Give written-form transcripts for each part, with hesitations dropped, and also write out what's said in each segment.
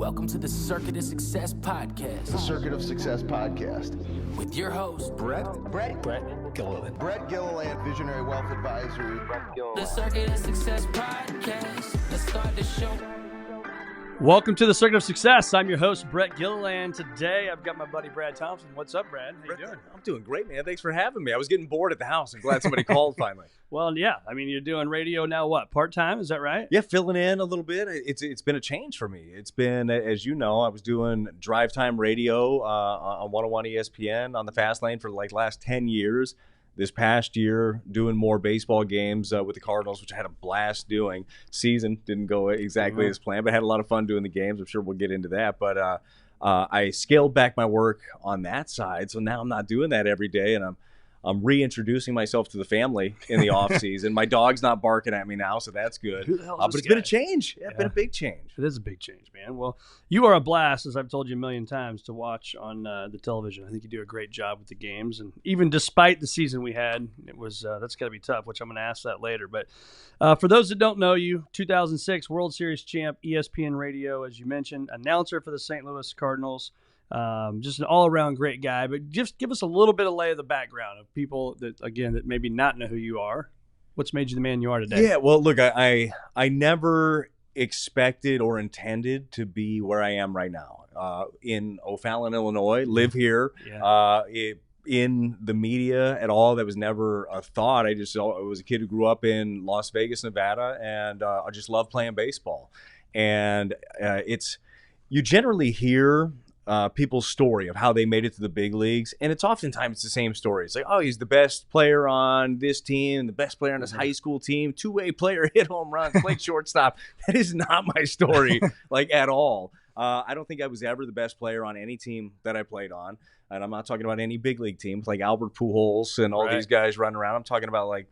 Welcome to the Circuit of Success Podcast. The Circuit of Success Podcast. With your host, Brad Gilliland. Brad Gilliland, Visionary Wealth Advisory. The Circuit of Success Podcast. Let's start the show. Welcome to the Circuit of Success. I'm your host, Brett Gilliland. Today, I've got my buddy, Brad Thompson. What's up, Brad? How you doing? I'm doing great, man. Thanks for having me. I was getting bored at the house. I'm glad somebody called finally. Well, yeah. I mean, you're doing radio now, what, part-time? Is that right? Yeah, filling in a little bit. It's been a change for me. It's been, as you know, I was doing drive time radio on 101 ESPN on the Fast Lane for like last 10 years. This past year, doing more baseball games with the Cardinals, which I had a blast doing. Season didn't go exactly as planned, but I had a lot of fun doing the games. I'm sure we'll get into that. But I scaled back my work on that side, so now I'm not doing that every day, and I'm reintroducing myself to the family in the off season. My dog's not barking at me now, so that's good. Who the hell is But this it's been guy? a change. Yeah, it's been a big change. It is a big change, man. Well, you are a blast, as I've told you a million times, to watch on the television. I think you do a great job with the games, and even despite the season we had, it was that's got to be tough, which I'm going to ask that later. But for those that don't know you, 2006 World Series champ, ESPN Radio, as you mentioned, announcer for the St. Louis Cardinals. Just an all-around great guy, but just give us a little bit of lay of the background of people that maybe not know who you are. What's made you the man you are today? Yeah, well, look, I never expected or intended to be where I am right now. In O'Fallon, Illinois, live here. Yeah. In the media at all, that was never a thought. I was a kid who grew up in Las Vegas, Nevada, and I just love playing baseball. And you generally hear people's story of how they made it to the big leagues, and it's oftentimes the same story. It's like, oh, he's the best player on this team, the best player on his high school team, two-way player, hit home runs, played shortstop. That is not my story, like, at all. I don't think I was ever the best player on any team that I played on, and I'm not talking about any big league teams like Albert Pujols and all these guys running around. I'm talking about like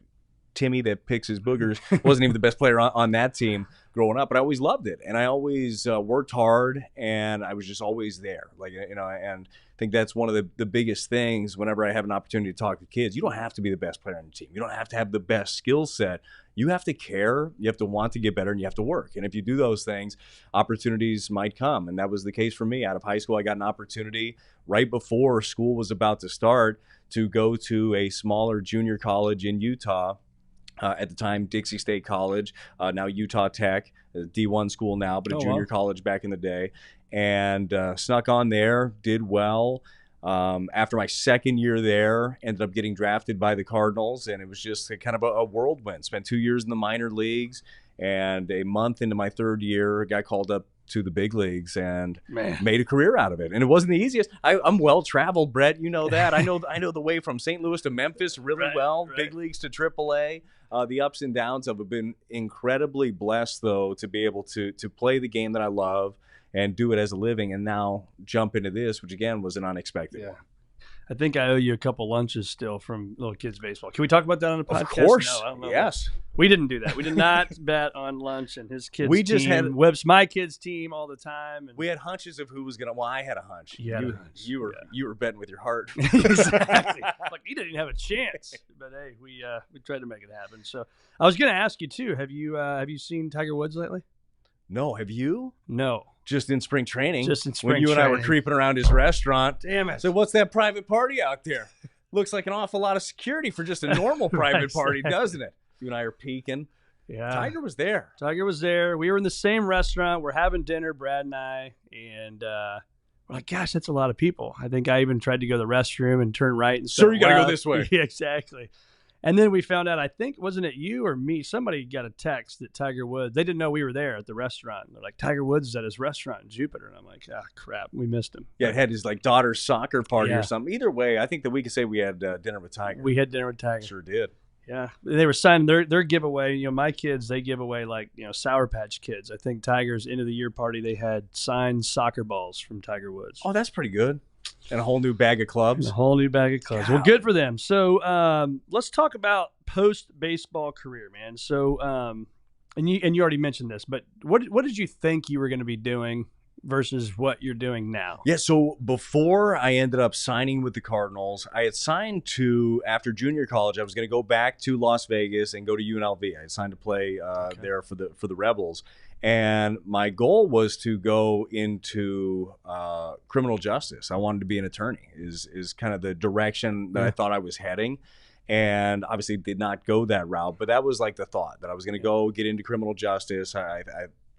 Timmy that picks his boogers. Wasn't even the best player on that team growing up, but I always loved it, and I always worked hard, and I was just always there. Like, and I think that's one of the biggest things whenever I have an opportunity to talk to kids. You don't have to be the best player on your team. You don't have to have the best skill set. You have to care, you have to want to get better, and you have to work. And if you do those things, opportunities might come, and that was the case for me. Out of high school, I got an opportunity right before school was about to start to go to a smaller junior college in Utah. At the time, Dixie State College, now Utah Tech, a D1 school now, but a junior college back in the day. And snuck on there, did well. After my second year there, ended up getting drafted by the Cardinals, and it was just kind of a whirlwind. Spent 2 years in the minor leagues, and a month into my third year, got called up to the big leagues and made a career out of it. And it wasn't the easiest. I'm well-traveled, Brett. You know that. I know the way from St. Louis to Memphis really well, big leagues to AAA. The ups and downs of it. I've been incredibly blessed, though, to be able to play the game that I love and do it as a living, and now jump into this, which, again, was an unexpected one. I think I owe you a couple lunches still from Little Kids Baseball. Can we talk about that on the podcast? Of course. No, I don't know. Yes. We didn't do that. We did not bet on lunch and his kids' We just team. Whips my kids' team all the time. And We had hunches of who was going to – well, I had a hunch. You You were betting with your heart. Exactly. Like, he didn't even have a chance. But, hey, we tried to make it happen. So I was going to ask you, too, have you seen Tiger Woods lately? No. Have you? No. Just in spring training. Just in spring when you and I were training. creeping around his restaurant. Damn it. So what's that private party out there? Looks like an awful lot of security for just a normal private party, doesn't it? You and I are peeking. Yeah. Tiger was there. Tiger was there. We were in the same restaurant. We're having dinner, Brad and I, and we're like, gosh, that's a lot of people. I think I even tried to go to the restroom and turn right. And Sir, you got to go this way. Yeah, exactly. And then we found out, I think, wasn't it you or me? Somebody got a text that Tiger Woods, they didn't know we were there at the restaurant. And they're like, Tiger Woods is at his restaurant in Jupiter. And I'm like, crap, we missed him. Yeah, it had his like daughter's soccer party Yeah. or something. Either way, I think that we could say we had dinner with Tiger. We had dinner with Tiger. Sure did. Yeah. They were signing their giveaway. You know, my kids, they give away like, Sour Patch Kids. I think Tiger's end of the year party, they had signed soccer balls from Tiger Woods. Oh, that's pretty good. And a whole new bag of clubs. A whole new bag of clubs. Well, good for them. So let's talk about post-baseball career, man. So, and you already mentioned this, but what did you think you were going to be doing versus what you're doing now? Yeah, so before I ended up signing with the Cardinals, I had signed to, after junior college, I was going to go back to Las Vegas and go to UNLV. I had signed to play there for the Rebels. And my goal was to go into criminal justice. I wanted to be an attorney, is kind of the direction that I thought I was heading. And obviously did not go that route, but that was like the thought that I was going to go get into criminal justice. I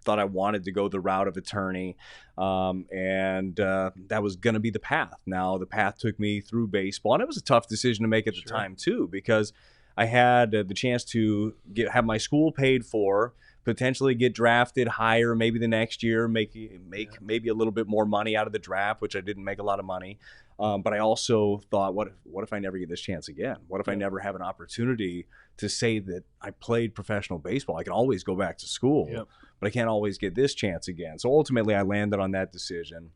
thought I wanted to go the route of attorney, and that was going to be the path. Now, the path took me through baseball, and it was a tough decision to make at the time, too, because I had the chance to have my school paid for, potentially get drafted higher maybe the next year, make maybe a little bit more money out of the draft, which I didn't make a lot of money. But I also thought, what if I never get this chance again? What if I never have an opportunity to say that I played professional baseball? I can always go back to school, but I can't always get this chance again. So ultimately, I landed on that decision,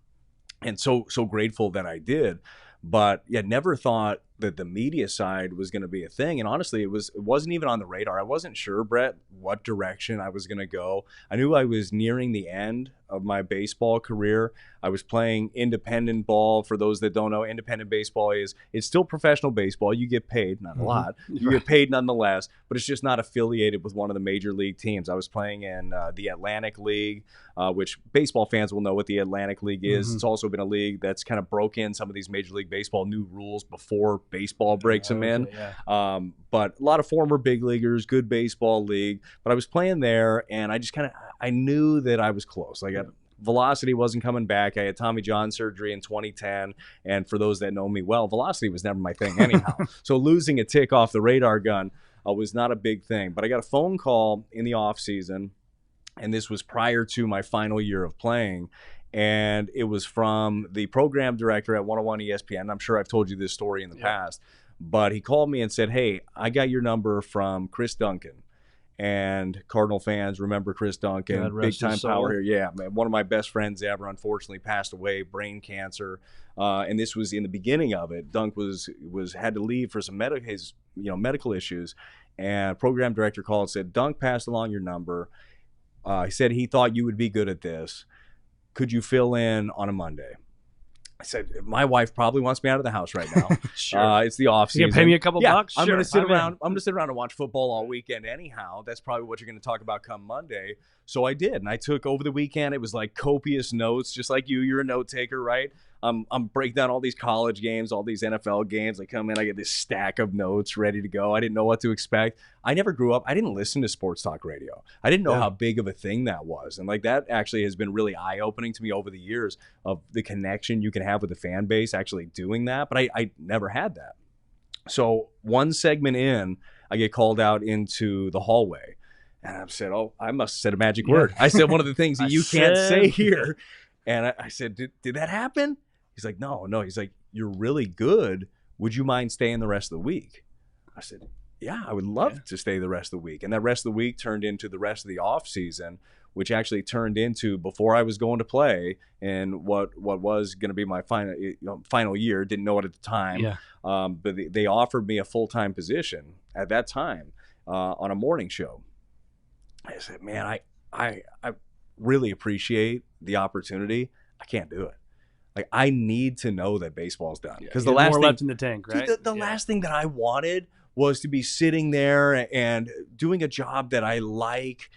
and so grateful that I did. But yeah, never thought that the media side was going to be a thing. And honestly, it wasn't even on the radar. I wasn't sure, Brett, what direction I was going to go. I knew I was nearing the end of my baseball career. I was playing independent ball. For those that don't know, independent baseball it's still professional baseball. You get paid, not a lot. You get paid nonetheless, but it's just not affiliated with one of the major league teams. I was playing in the Atlantic League, which baseball fans will know what the Atlantic League is. It's also been a league that's kind of broke in some of these Major League Baseball new rules before baseball breaks them in. But a lot of former big leaguers, good baseball league. But I was playing there, and I just I knew that I was close. Like velocity wasn't coming back. I had Tommy John surgery in 2010, and for those that know me well, velocity was never my thing anyhow. So losing a tick off the radar gun was not a big thing. But I got a phone call in the off season, and this was prior to my final year of playing. And it was from the program director at 101 ESPN. I'm sure I've told you this story in the past, but he called me and said, "Hey, I got your number from Chris Duncan." And Cardinal fans remember Chris Duncan, big time power here. Yeah, man, one of my best friends ever. Unfortunately, passed away, brain cancer. And this was in the beginning of it. Dunk had to leave for some medical issues. And program director called and said, "Dunk passed along your number. He said he thought you would be good at this. Could you fill in on a Monday?" I said, "My wife probably wants me out of the house right now. It's the off season. You can pay me a couple bucks. I'm going to sit around. I'm going to sit around and watch football all weekend anyhow. That's probably what you're going to talk about come Monday." So I did, and I took over the weekend. It was like copious notes, just like you. You're a note taker, right? I'm breaking down all these college games, all these NFL games. I come in, I get this stack of notes ready to go. I didn't know what to expect. I never grew up. I didn't listen to sports talk radio. I didn't know how big of a thing that was. And like that actually has been really eye-opening to me over the years of the connection you can have with the fan base actually doing that. But I never had that. So one segment in, I get called out into the hallway. And I said, "Oh, I must have said a magic word." I said one of the things that you can't say here. And I said, did that happen? He's like, no. He's like, "You're really good. Would you mind staying the rest of the week?" I said, "Yeah, I would love to stay the rest of the week." And that rest of the week turned into the rest of the off season, which actually turned into before I was going to play and what was going to be my final year. Didn't know it at the time. But they offered me a full-time position at that time on a morning show. I said, "Man, I really appreciate the opportunity. I can't do it. Like, I need to know that baseball's done." Because the last more thing left in the tank, right? The last thing that I wanted was to be sitting there and doing a job that I like,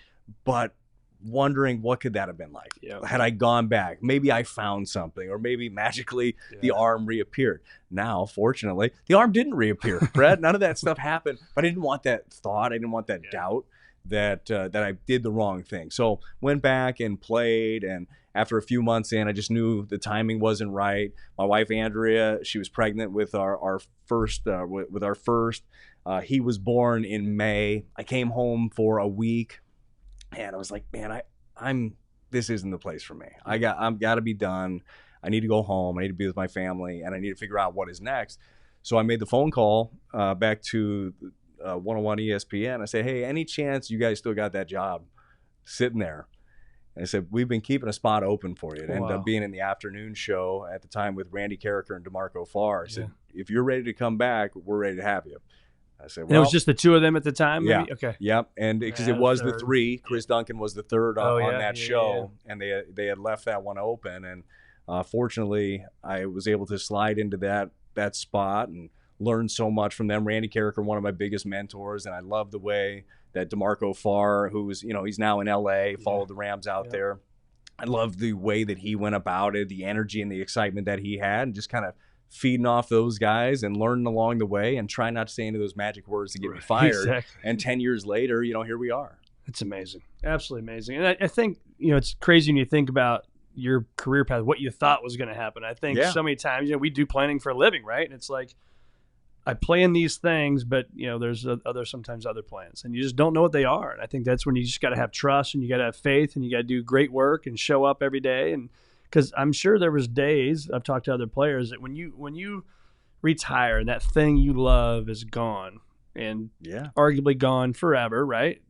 but wondering what could that have been like had I gone back. Maybe I found something, or maybe magically the arm reappeared. Now, fortunately, the arm didn't reappear, Brad. None of that stuff happened. But I didn't want that thought. I didn't want that doubt that I did the wrong thing. So went back and played, and after a few months in, I just knew the timing wasn't right. My wife Andrea, she was pregnant with our first. He was born in May. I came home for a week, and I was like, "Man, this isn't the place for me. I've got to be done. I need to go home. I need to be with my family, and I need to figure out what is next." So I made the phone call back to 101 ESPN. I said, "Hey, any chance you guys still got that job sitting there?" And I said, "We've been keeping a spot open for you." It ended up being in the afternoon show at the time with Randy Carricker and DeMarco Farr. I said, "If you're ready to come back, we're ready to have you." I said, "Well," and it was just the two of them at the time? Maybe? Okay. Yep. And because it was the three, Chris Duncan was the third on that show, and they had left that one open. And fortunately, I was able to slide into that spot and learned so much from them. Randy Carricker, one of my biggest mentors, and I love the way that DeMarco Farr, who's, he's now in LA, followed the Rams out there. I love the way that he went about it, the energy and the excitement that he had, and just kind of feeding off those guys and learning along the way and trying not to say any of those magic words to get me fired. Exactly. And 10 years later, here we are. It's amazing. Absolutely amazing. And I think, it's crazy when you think about your career path, what you thought was going to happen. I think so many times, we do planning for a living, right? And it's like, I plan these things, but there's sometimes other plans, and you just don't know what they are. And I think that's when you just got to have trust, and you got to have faith, and you got to do great work and show up every day. And because I'm sure there was days I've talked to other players that when you retire and that thing you love is gone and arguably gone forever, right?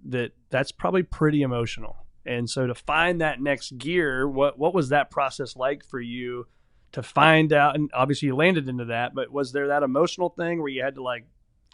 That's probably pretty emotional. And so to find that next gear, what was that process like for you? To find out, and obviously you landed into that, but was there that emotional thing where you had to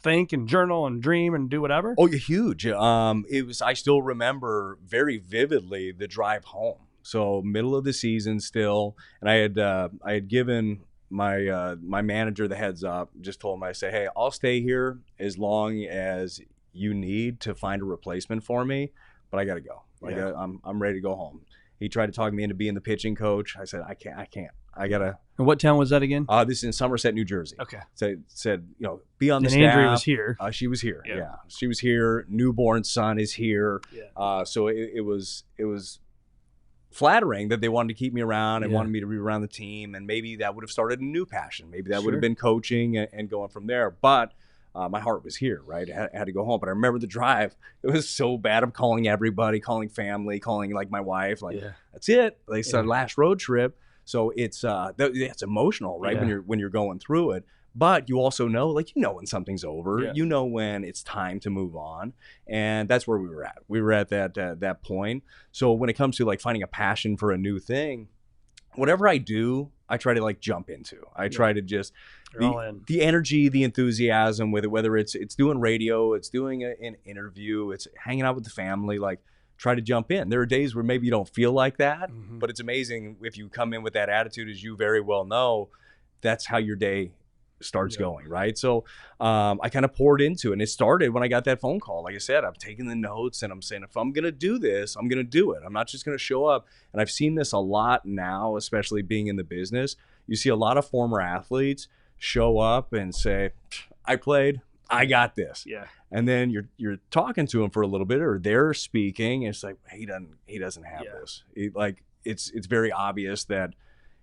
think and journal and dream and do whatever? Oh, huge. I still remember very vividly the drive home. So middle of the season still, and I had given my manager the heads up, just told him, I say, hey, I'll stay here as long as you need to find a replacement for me, but I got to go. I'm ready to go home. He tried to talk me into being the pitching coach. I said, I can't. I gotta. And what town was that again? This is in Somerset, New Jersey. Okay. So said, be on the staff. Andrea was here. She was here. Yeah. She was here. Newborn son is here. Yeah. So it was flattering that they wanted to keep me around and wanted me to be around the team, and maybe that would have started a new passion. Maybe that would have been coaching and going from there. But my heart was here, right? I had to go home. But I remember the drive. It was so bad. I'm calling everybody, calling family, calling my wife. That's it. They said last road trip. So it's emotional, right? When you're going through it, but you also know, when something's over, when it's time to move on, and that's where we were at. We were at that point. So when it comes to finding a passion for a new thing, whatever I do, I try to jump into. I try to just the energy, the enthusiasm with it, whether it's doing radio, it's doing an interview, it's hanging out with the family, try to jump in. There are days where maybe you don't feel like that, but it's amazing if you come in with that attitude, as you very well know, that's how your day starts going, right? So I kind of poured into it, and it started when I got that phone call. Like I said, I've taken the notes, and I'm saying, if I'm going to do this, I'm going to do it. I'm not just going to show up. And I've seen this a lot now, especially being in the business. You see a lot of former athletes show up and say, I played, I got this. Yeah. And then you're talking to him for a little bit, or they're speaking, and it's like, he doesn't have this. It's very obvious that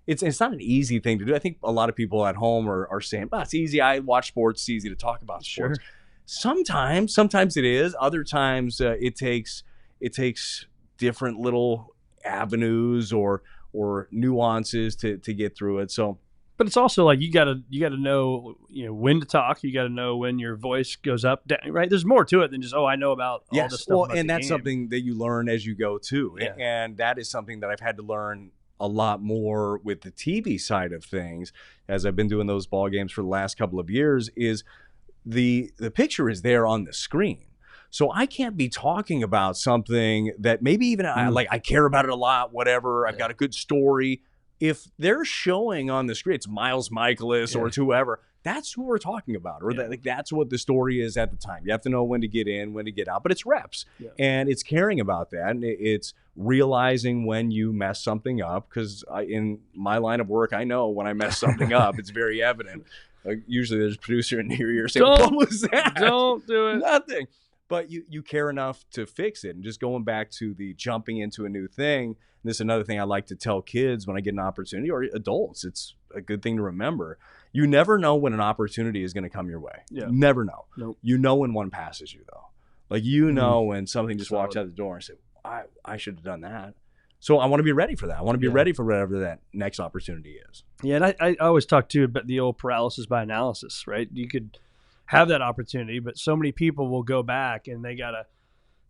it's not an easy thing to do. I think a lot of people at home are saying, it's easy. I watch sports. It's easy to talk about sports. Sure. Sometimes it is. Other times it takes different little avenues or nuances to get through it. So. But it's also you got to know when to talk. You got to know when your voice goes up, down, right? There's more to it than just I know about all this stuff. Well, and that's something that you learn as you go too, and that is something that I've had to learn a lot more with the TV side of things as I've been doing those ball games for the last couple of years. Is the picture is there on the screen, so I can't be talking about something that maybe even I care about it a lot. Whatever, I've got a good story. If they're showing on the screen, it's Miles Michaelis or it's whoever, that's who we're talking about, or that's what the story is at the time. You have to know when to get in, when to get out, but it's reps, and it's caring about that, and it's realizing when you mess something up, because in my line of work, I know when I mess something up. It's very evident. Usually there's a producer in your ear saying, what was that? Don't do it. Nothing. But you care enough to fix it. And just going back to the jumping into a new thing, and this is another thing I like to tell kids when I get an opportunity, or adults, it's a good thing to remember. You never know when an opportunity is going to come your way. Yeah. You never know. Nope. You know when one passes you, though. Know when something just walks out the door and say, I should have done that. So I want to be ready for that. I want to be ready for whatever that next opportunity is. Yeah, and I always talk too about the old paralysis by analysis, right? You could have that opportunity, but so many people will go back and they got to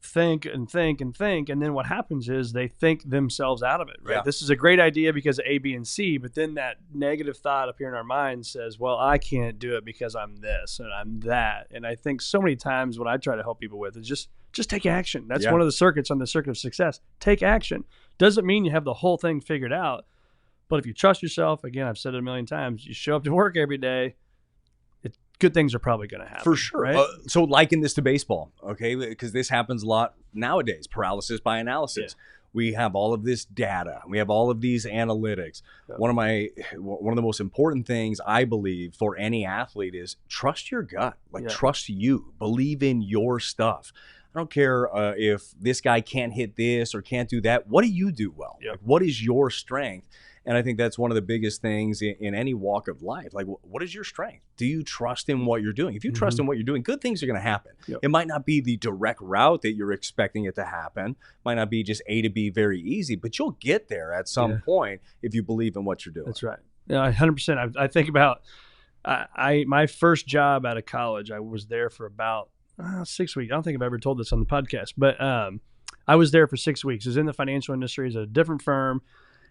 think and think and think, and then what happens is they think themselves out of it, right? This is a great idea because of A, B, and C, but then that negative thought up here in our mind says, well, I can't do it because I'm this and I'm that. And I think so many times what I try to help people with is just take action. That's one of the circuits on the circuit of success. Take action. Doesn't mean you have the whole thing figured out, but if you trust yourself, again, I've said it a million times, you show up to work every day, good things are probably going to happen. For sure. Right? So liken this to baseball, okay? Because this happens a lot nowadays, paralysis by analysis. Yeah. We have all of this data. We have all of these analytics. Yeah. One of the most important things I believe for any athlete is trust your gut. Like trust you. Believe in your stuff. I don't care if this guy can't hit this or can't do that. What do you do well? Yeah. Like, what is your strength? And I think that's one of the biggest things in any walk of life. Like, what is your strength? Do you trust in what you're doing? If you trust in what you're doing, good things are going to happen. Yep. It might not be the direct route that you're expecting it to happen. Might not be just A to B very easy, but you'll get there at some point if you believe in what you're doing. That's right. Yeah, 100%. I think about my first job out of college. I was there for about 6 weeks. I don't think I've ever told this on the podcast, but I was there for 6 weeks. I was in the financial industry. It was a different firm.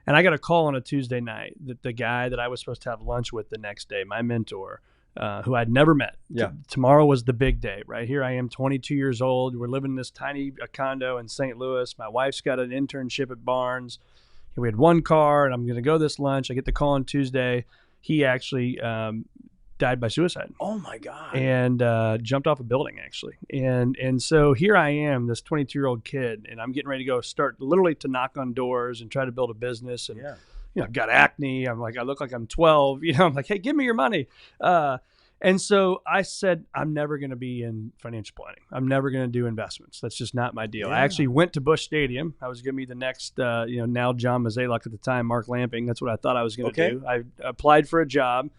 And I got a call on a Tuesday night that the guy that I was supposed to have lunch with the next day, my mentor, who I'd never met. Yeah. Tomorrow was the big day, right? Here I am, 22 years old. We're living in this tiny condo in St. Louis. My wife's got an internship at Barnes. We had one car, and I'm going to go this lunch. I get the call on Tuesday. He actually died by suicide. Oh my God. And jumped off a building, actually. And so here I am, this 22-year-old kid, and I'm getting ready to go start literally to knock on doors and try to build a business. And, you know, I've got acne. I'm like, I look like I'm 12. You know, I'm like, hey, give me your money. And so I said, I'm never going to be in financial planning. I'm never going to do investments. That's just not my deal. Yeah. I actually went to Busch Stadium. I was going to be the next, now John Mazalek at the time, Mark Lamping. That's what I thought I was going to do. I applied for a job.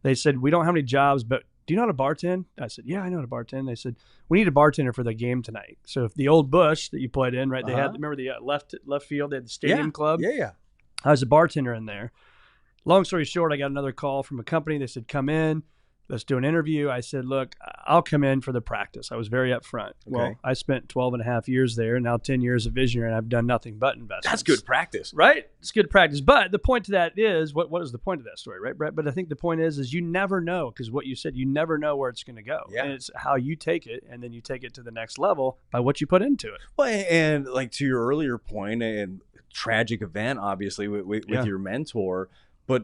They said, we don't have any jobs, but do you know how to bartend? I said, yeah, I know how to bartend. They said, we need a bartender for the game tonight. So if the old Busch that you played in, right, they had, remember the left field, they had the stadium club? Yeah. I was a bartender in there. Long story short, I got another call from a company. They said, come in. Let's do an interview. I said, look, I'll come in for the practice. I was very upfront. Well, I spent 12 and a half years there, and now 10 years of visionary, and I've done nothing but investments. That's good practice. Right? It's good practice. But the point to that is, what is the point of that story, right, Brett? But I think the point is you never know, because what you said, you never know where it's going to go. Yeah. And it's how you take it, and then you take it to the next level by what you put into it. Well, and like to your earlier point, and tragic event, obviously, with your mentor, but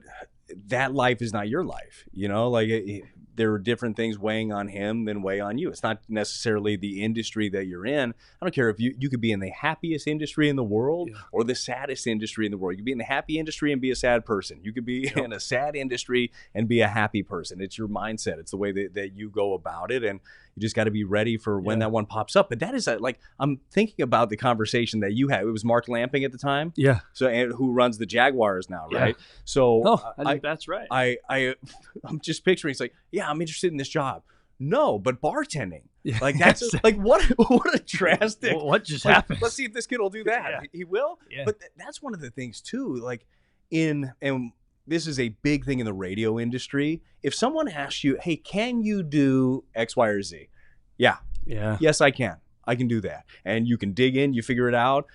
that life is not your life. You know, like there are different things weighing on him than weigh on you. It's not necessarily the industry that you're in. I don't care if you could be in the happiest industry in the world or the saddest industry in the world. You could be in the happy industry and be a sad person. You could be in a sad industry and be a happy person. It's your mindset. It's the way that you go about it. And you just got to be ready for when that one pops up. But that is like, I'm thinking about the conversation that you had. It was Mark Lamping at the time. Yeah. So, and who runs the Jaguars now, right? Yeah. So I think that's right. I'm just picturing, it's like, yeah, I'm interested in this job. No, but bartending. Yeah. Like that's like what a drastic. What just like, happened? Let's see if this kid will do that. Yeah. He will. Yeah. But that's one of the things too. Like and this is a big thing in the radio industry. If someone asks you, hey, can you do X, Y, or Z? Yeah. Yes, I can. I can do that. And you can dig in, you figure it out.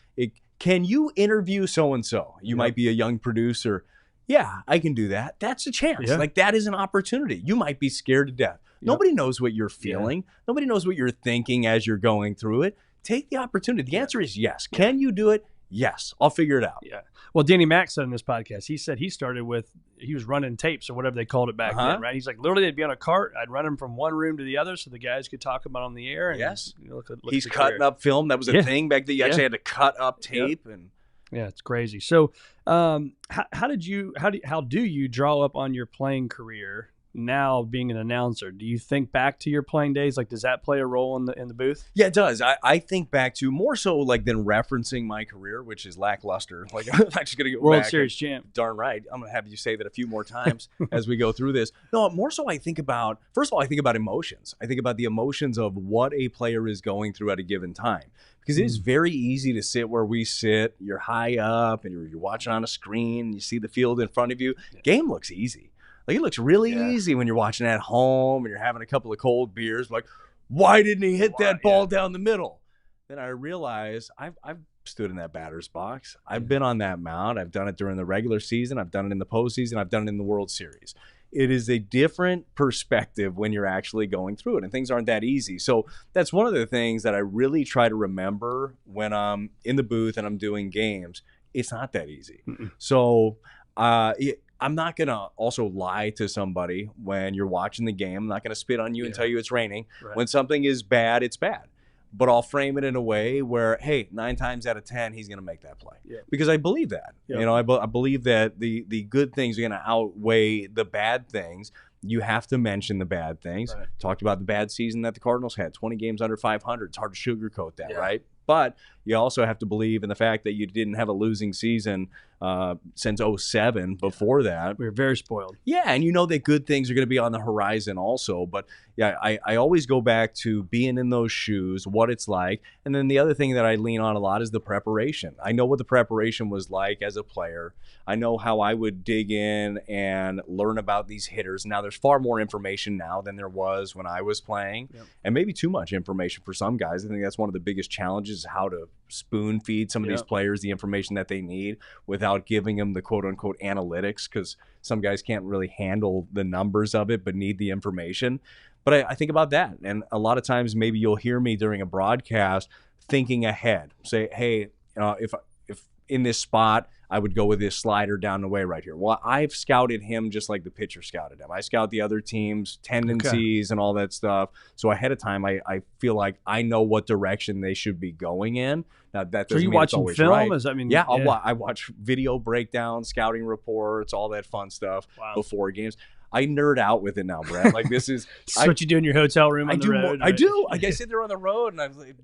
Can you interview so-and-so? You might be a young producer. Yeah, I can do that. That's a chance. Yeah. Like that is an opportunity. You might be scared to death. Nobody knows what you're feeling. Nobody knows what you're thinking as you're going through it. Take the opportunity. The answer is yes. Can you do it? Yes. I'll figure it out. Yeah. Well, Danny Mack said in this podcast, he said he started he was running tapes or whatever they called it back then, right? He's like, literally, they'd be on a cart. I'd run them from one room to the other so the guys could talk about on the air. And, yes. Look He's cutting up film. That was a thing back then. You actually had to cut up tape. And yeah, it's crazy. So how do you draw up on your playing career now being an announcer? Do you think back to your playing days? Like, does that play a role in the booth? Yeah, it does. I think back to more so like than referencing my career, which is lackluster. Like I'm actually going to go World back Series champ. Darn right. I'm going to have you say that a few more times as we go through this. No, more so I think about, first of all, I think about emotions. I think about the emotions of what a player is going through at a given time. Because it is very easy to sit where we sit. You're high up and you're watching on a screen. You see the field in front of you. Game looks easy. Like it looks really easy when you're watching at home and you're having a couple of cold beers. Like, why didn't he hit that ball down the middle? Then I realized I've stood in that batter's box. I've been on that mound. I've done it during the regular season. I've done it in the postseason. I've done it in the World Series. It is a different perspective when you're actually going through it, and things aren't that easy. So that's one of the things that I really try to remember when I'm in the booth and I'm doing games. It's not that easy. So I'm not going to also lie to somebody when you're watching the game. I'm not going to spit on you and tell you it's raining. Right. When something is bad, it's bad. But I'll frame it in a way where, hey, 9 times out of 10, he's going to make that play. Yeah. Because I believe that. Yeah. You know, I believe that the good things are going to outweigh the bad things. You have to mention the bad things. Right. Talked about the bad season that the Cardinals had, 20 games under 500. It's hard to sugarcoat that, right? But you also have to believe in the fact that you didn't have a losing season since 2007 before that. We were very spoiled. Yeah, and you know that good things are going to be on the horizon also. But yeah, I always go back to being in those shoes, what it's like. And then the other thing that I lean on a lot is the preparation. I know what the preparation was like as a player. I know how I would dig in and learn about these hitters. Now, there's far more information now than there was when I was playing, and maybe too much information for some guys. I think that's one of the biggest challenges, is how to spoon feed some of these players the information that they need without giving them the quote-unquote analytics, because some guys can't really handle the numbers of it but need the information. But I think about that, and a lot of times maybe you'll hear me during a broadcast thinking ahead. Say, hey, if in this spot, I would go with this slider down the way right here. Well, I've scouted him just like the pitcher scouted him. I scout the other team's tendencies and all that stuff. So ahead of time, I feel like I know what direction they should be going in. Now, that doesn't mean it's always right. I watch video breakdowns, scouting reports, all that fun stuff before games. I nerd out with it now, Brad. Like, this is what you do in your hotel room on the road. I do. Like, I sit there on the road and I'm like,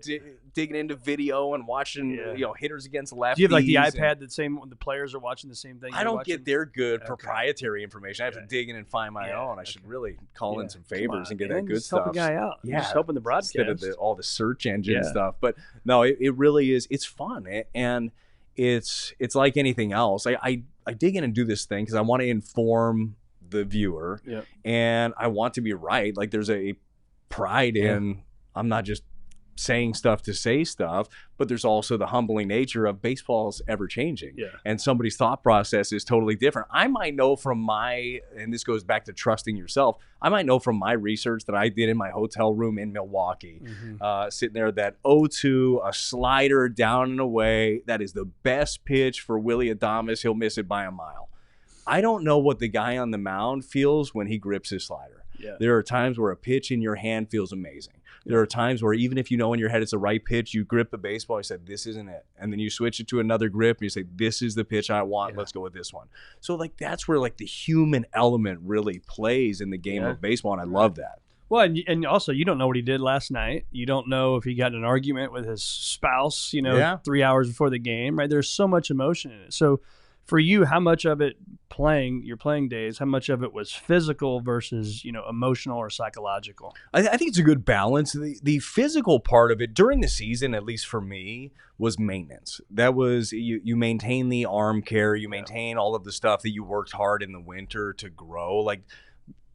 digging into video and watching hitters against lefties. Do you have like the iPad that the players are watching the same thing? I don't get their good proprietary information. I have to dig in and find my own. I should really call in some favors and get that good stuff. Help a guy out. Yeah, just helping the broadcast instead of all the search engine stuff. But no, it really is. It's fun, and it's like anything else. I dig in and do this thing because I want to inform the viewer, and I want to be right. Like, there's a pride in I'm not just saying stuff to say stuff, but there's also the humbling nature of baseball's ever changing, and somebody's thought process is totally different. I might know from and this goes back to trusting yourself, I might know from my research that I did in my hotel room in Milwaukee, sitting there, that 0-2, a slider down and away, that is the best pitch for Willie Adames. He'll miss it by a mile. I don't know what the guy on the mound feels when he grips his slider. There are times where a pitch in your hand feels amazing. There are times where even if you know in your head it's the right pitch, you grip the baseball, you say, this isn't it. And then you switch it to another grip and you say, this is the pitch I want. Let's go with this one. So, like, that's where, like, the human element really plays in the game of baseball, and I love that. Well, and also, you don't know what he did last night. You don't know if he got in an argument with his spouse, 3 hours before the game, right? There's so much emotion in it. So, for you, how much of it your playing days, how much of it was physical versus, emotional or psychological? I think it's a good balance. The physical part of it during the season, at least for me, was maintenance. That was, you maintain the arm care, you maintain all of the stuff that you worked hard in the winter to grow. Like,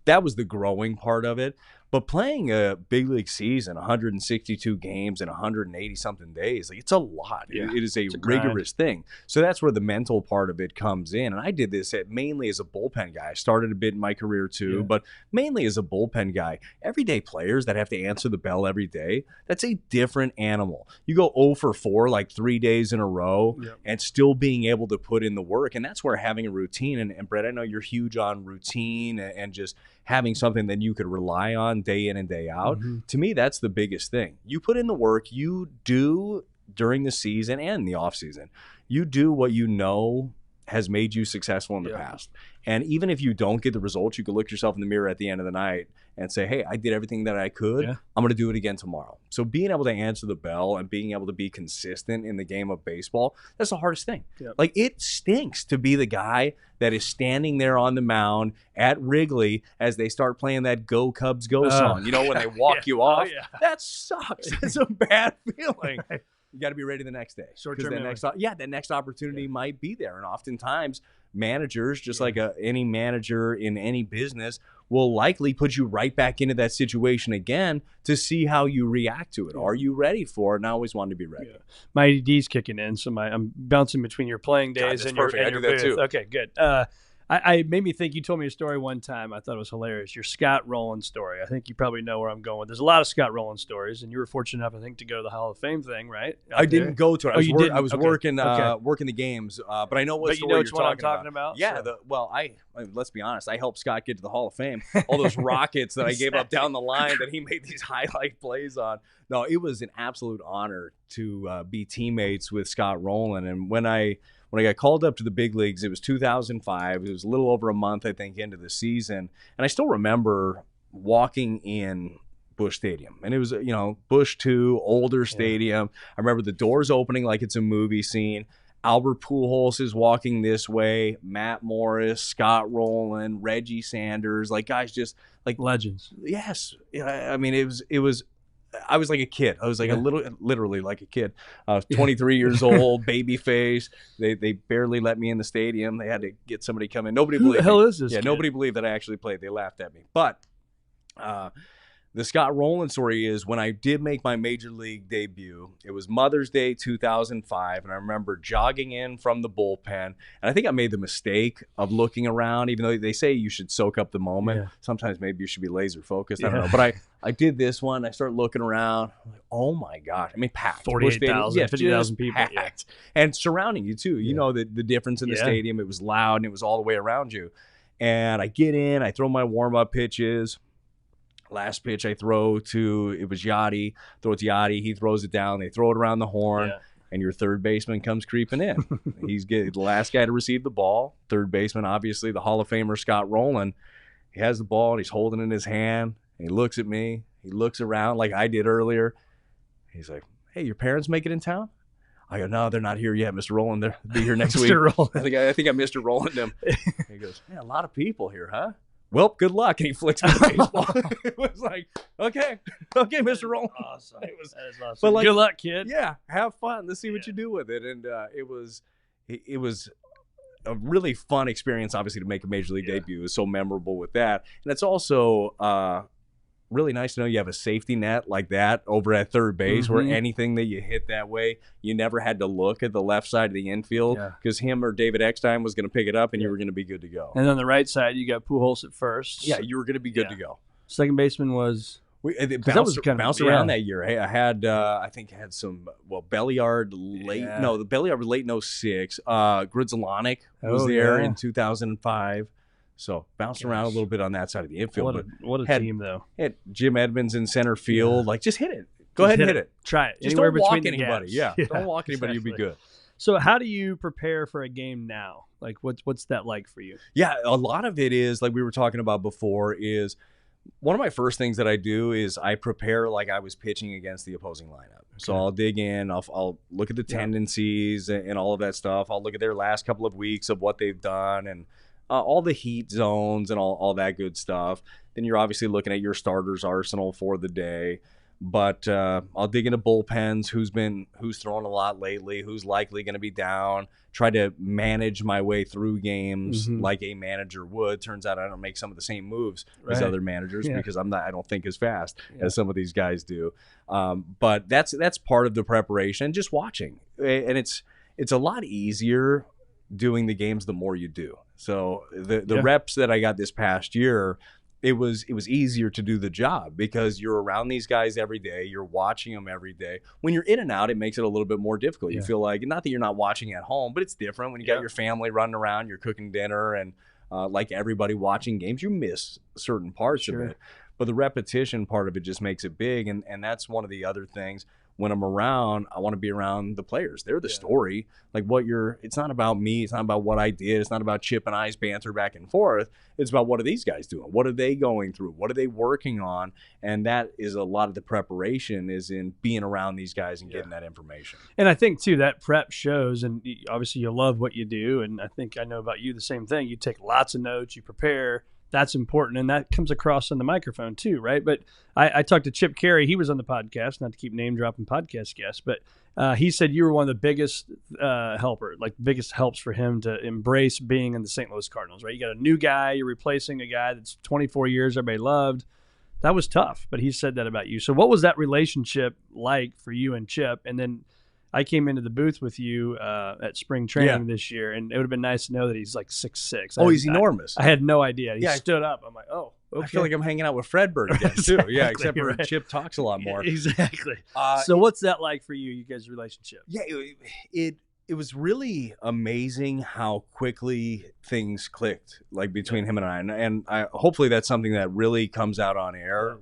that was the growing part of it. But playing a big league season, 162 games in 180-something days, like, it's a lot. It is a rigorous thing. So that's where the mental part of it comes in. And I did this mainly as a bullpen guy. I started a bit in my career too, but mainly as a bullpen guy. Everyday players that have to answer the bell every day, that's a different animal. You go 0 for 4 like 3 days in a row and still being able to put in the work. And that's where having a routine, and Brett, I know you're huge on routine and just having something that you could rely on day in and day out. To me, that's the biggest thing. You put in the work, you do during the season and the off season. You do what you know has made you successful in the past. And even if you don't get the results, you can look yourself in the mirror at the end of the night and say, hey, I did everything that I could. I'm going to do it again tomorrow. So being able to answer the bell and being able to be consistent in the game of baseball, that's the hardest thing. Like, it stinks to be the guy that is standing there on the mound at Wrigley as they start playing that Go Cubs Go song. When they walk you off. That sucks. It's a bad feeling. You got to be ready the next day. That next opportunity might be there. And oftentimes managers, just like any manager in any business, will likely put you right back into that situation again to see how you react to it. Are you ready for it? And I always wanted to be ready. My ADD's kicking in, so I'm bouncing between your playing days and your booth. Too. Okay, good. I made me think. You told me a story one time. I thought it was hilarious. Your Scott Rowland story. I think you probably know where I'm going. There's a lot of Scott Rowland stories, and you were fortunate enough, I think, to go to the Hall of Fame thing, right? I didn't go to it. I was Okay. working Okay. working the games, but I know what But story you know you're which one I'm talking about? Yeah. So- Let's be honest. I helped Scott get to the Hall of Fame. All those rockets that I gave up down the line that he made these highlight plays on. No, it was an absolute honor to be teammates with Scott Rowland. And when I got called up to the big leagues, it was 2005. It was a little over a month, I think, into the season. And I still remember walking in Busch Stadium. And it was, Busch 2, older stadium. I remember the doors opening like it's a movie scene. Albert Pujols is walking this way. Matt Morris, Scott Rowland, Reggie Sanders, like guys just like legends. Yes. I mean, it was I was like a kid. I was like literally like a kid. I was 23 years old, baby face. They barely let me in the stadium. They had to get somebody come in. Nobody believed Who the hell me. is this kid? Nobody believed that I actually played. They laughed at me. But the Scott Rowland story is when I did make my major league debut, it was Mother's Day 2005, and I remember jogging in from the bullpen, and I think I made the mistake of looking around, even though they say you should soak up the moment. Yeah. Sometimes maybe you should be laser focused. I don't know. But I did this one. I started looking around. I'm like, oh, my gosh. I mean, packed. 48,000, 50,000 people. Packed. Yeah. And surrounding you, too. You know the difference in the stadium. It was loud, and it was all the way around you. And I get in. I throw my warm-up pitches. Last pitch I throw to, it was Yachty. Throw it to Yachty. He throws it down. They throw it around the horn, and your third baseman comes creeping in. He's the last guy to receive the ball. Third baseman, obviously, the Hall of Famer Scott Rowland. He has the ball, and he's holding it in his hand. And he looks at me. He looks around like I did earlier. He's like, hey, your parents make it in town? I go, no, they're not here yet, Mr. Rowland. They'll be here next week. Rowland. I think I Mr. Rowland him. He goes, man, a lot of people here, huh? Well, good luck. And he flicks me the baseball. It was like, okay, Mr. Rowland. Awesome. That is awesome. But like, good luck, kid. Yeah, have fun. Let's see what you do with it. And it was a really fun experience, obviously, to make a major league debut. It was so memorable with that. And it's also really nice to know you have a safety net like that over at third base, where anything that you hit that way, you never had to look at the left side of the infield because him or David Eckstein was going to pick it up and you were going to be good to go. And on the right side, you got Pujols at first. Yeah, you were going to be good to go. Second baseman was... It bounced around that year. Hey, I had, I think I had some, Belliard late. Yeah. No, the Belliard was late in 06. Grizzlonic was there in 2005. So bounced around a little bit on that side of the infield. What a team, though. Had Jim Edmonds in center field. Like, just hit it. Go ahead and hit it. Try it. Just anywhere don't walk between anybody. the gaps. Don't walk anybody. You'll be good. So how do you prepare for a game now? Like, what's that like for you? Yeah, a lot of it is, like we were talking about before, is one of my first things that I do is I prepare like I was pitching against the opposing lineup. So I'll dig in. I'll look at the tendencies and all of that stuff. I'll look at their last couple of weeks of what they've done and all the heat zones and all that good stuff. Then you're obviously looking at your starters arsenal for the day. But I'll dig into bullpens, who's thrown a lot lately, who's likely going to be down, try to manage my way through games like a manager would. Turns out I don't make some of the same moves as other managers because I don't think as fast as some of these guys do. But that's part of the preparation, just watching. And it's a lot easier doing the games the more you do. So the reps that I got this past year, it was easier to do the job because you're around these guys every day. You're watching them every day. When you're in and out, it makes it a little bit more difficult. You feel like, not that you're not watching at home, but it's different when you got your family running around, you're cooking dinner, and like everybody watching games, you miss certain parts of it. But the repetition part of it just makes it big, and that's one of the other things. When I'm around, I want to be around the players. They're the story. Like it's not about me. It's not about what I did. It's not about Chip and I's banter back and forth. It's about what are these guys doing? What are they going through? What are they working on? And that is a lot of the preparation is in being around these guys and getting that information. And I think, too, that prep shows, and obviously you love what you do. And I think I know about you the same thing. You take lots of notes. You prepare. That's important, and that comes across on the microphone too, right? But I talked to Chip Carey. He was on the podcast, not to keep name-dropping podcast guests, but he said you were one of the biggest biggest helps for him to embrace being in the St. Louis Cardinals, right? You got a new guy. You're replacing a guy that's 24 years everybody loved. That was tough, but he said that about you. So what was that relationship like for you and Chip? And then I came into the booth with you at spring training this year, and it would have been nice to know that he's like 6'6". Oh, he's enormous. I had no idea. He stood up. I'm like, oh, okay. I feel like I'm hanging out with Fredbird again, too. Yeah, except for right. Chip talks a lot more. Exactly. So what's that like for you, you guys' relationship? Yeah, it was really amazing how quickly things clicked, like between him and I. And hopefully that's something that really comes out on air.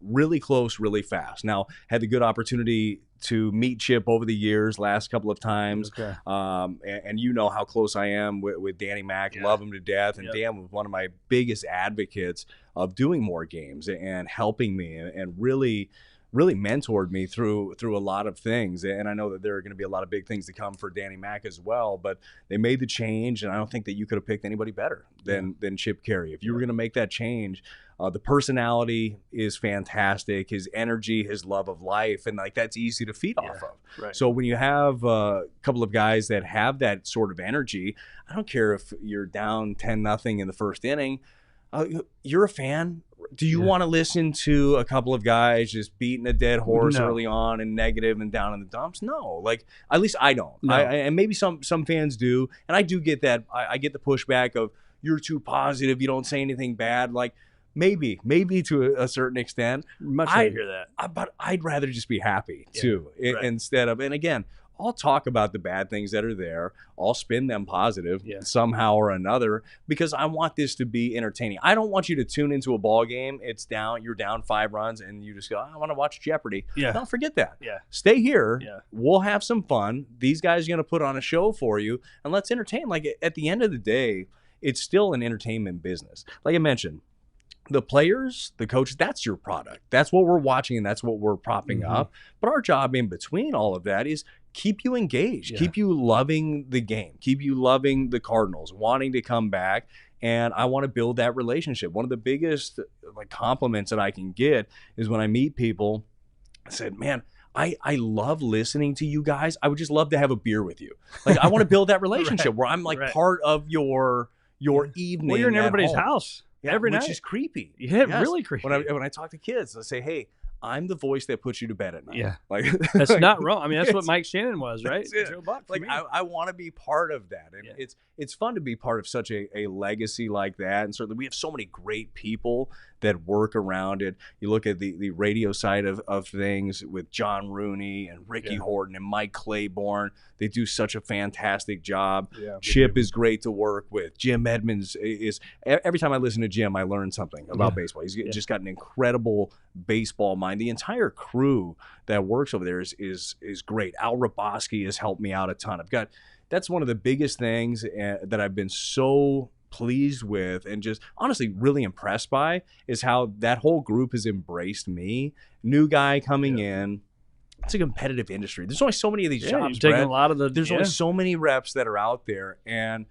Really close, really fast. Now, had the good opportunity to meet Chip over the years, last couple of times. Okay. And you know how close I am with Danny Mac. Love him to death. And Dan was one of my biggest advocates of doing more games and helping me and really mentored me through a lot of things. And I know that there are going to be a lot of big things to come for Danny Mac as well, but they made the change, and I don't think that you could have picked anybody better than Chip Carey. If you were going to make that change, the personality is fantastic, his energy, his love of life, and like that's easy to feed off of. Right. So when you have a couple of guys that have that sort of energy, I don't care if you're down 10-0 in the first inning, you're a fan. Do you want to listen to a couple of guys just beating a dead horse early on and negative and down in the dumps? No, like at least I don't. No. And maybe some fans do, and I do get that. I get the pushback of you're too positive, you don't say anything bad. Like maybe to a certain extent. Much rather hear that. But I'd rather just be happy too, instead of. And again, I'll talk about the bad things that are there. I'll spin them positive somehow or another because I want this to be entertaining. I don't want you to tune into a ball game. You're down 5 runs, and you just go, I want to watch Jeopardy. Yeah. Don't forget that. Yeah. Stay here. Yeah. We'll have some fun. These guys are going to put on a show for you, and let's entertain. Like at the end of the day, it's still an entertainment business. Like I mentioned, the players, the coaches, that's your product. That's what we're watching, and that's what we're propping up. But our job in between all of that is keep you engaged, keep you loving the game, keep you loving the Cardinals, wanting to come back. And I want to build that relationship. One of the biggest compliments that I can get is when I meet people, I said, man, I love listening to you guys. I would just love to have a beer with you. Like I want to build that relationship where I'm like part of your evening. Well, you're in everybody's home. House. Yeah, every night. Which is creepy. Yeah, really creepy. When I talk to kids, I say, hey, I'm the voice that puts you to bed at night. Yeah. Like that's not wrong. I mean, that's what Mike Shannon was, right? Joe Buck. Like I want to be part of that. And it's fun to be part of such a legacy like that. And certainly we have so many great people that work around it. You look at the radio side of things with John Rooney and Ricky Horton and Mike Claiborne. They do such a fantastic job. Yeah, Chip is great to work with. Jim Edmonds is every time I listen to Jim, I learn something about baseball. He's just got an incredible baseball mind. The entire crew that works over there is great. Al Raboski has helped me out a ton. That's one of the biggest things that I've been so pleased with and just honestly really impressed by is how that whole group has embraced me. New guy coming in. It's a competitive industry. There's only so many of these jobs. Taking a lot of there's only so many reps that are out there, and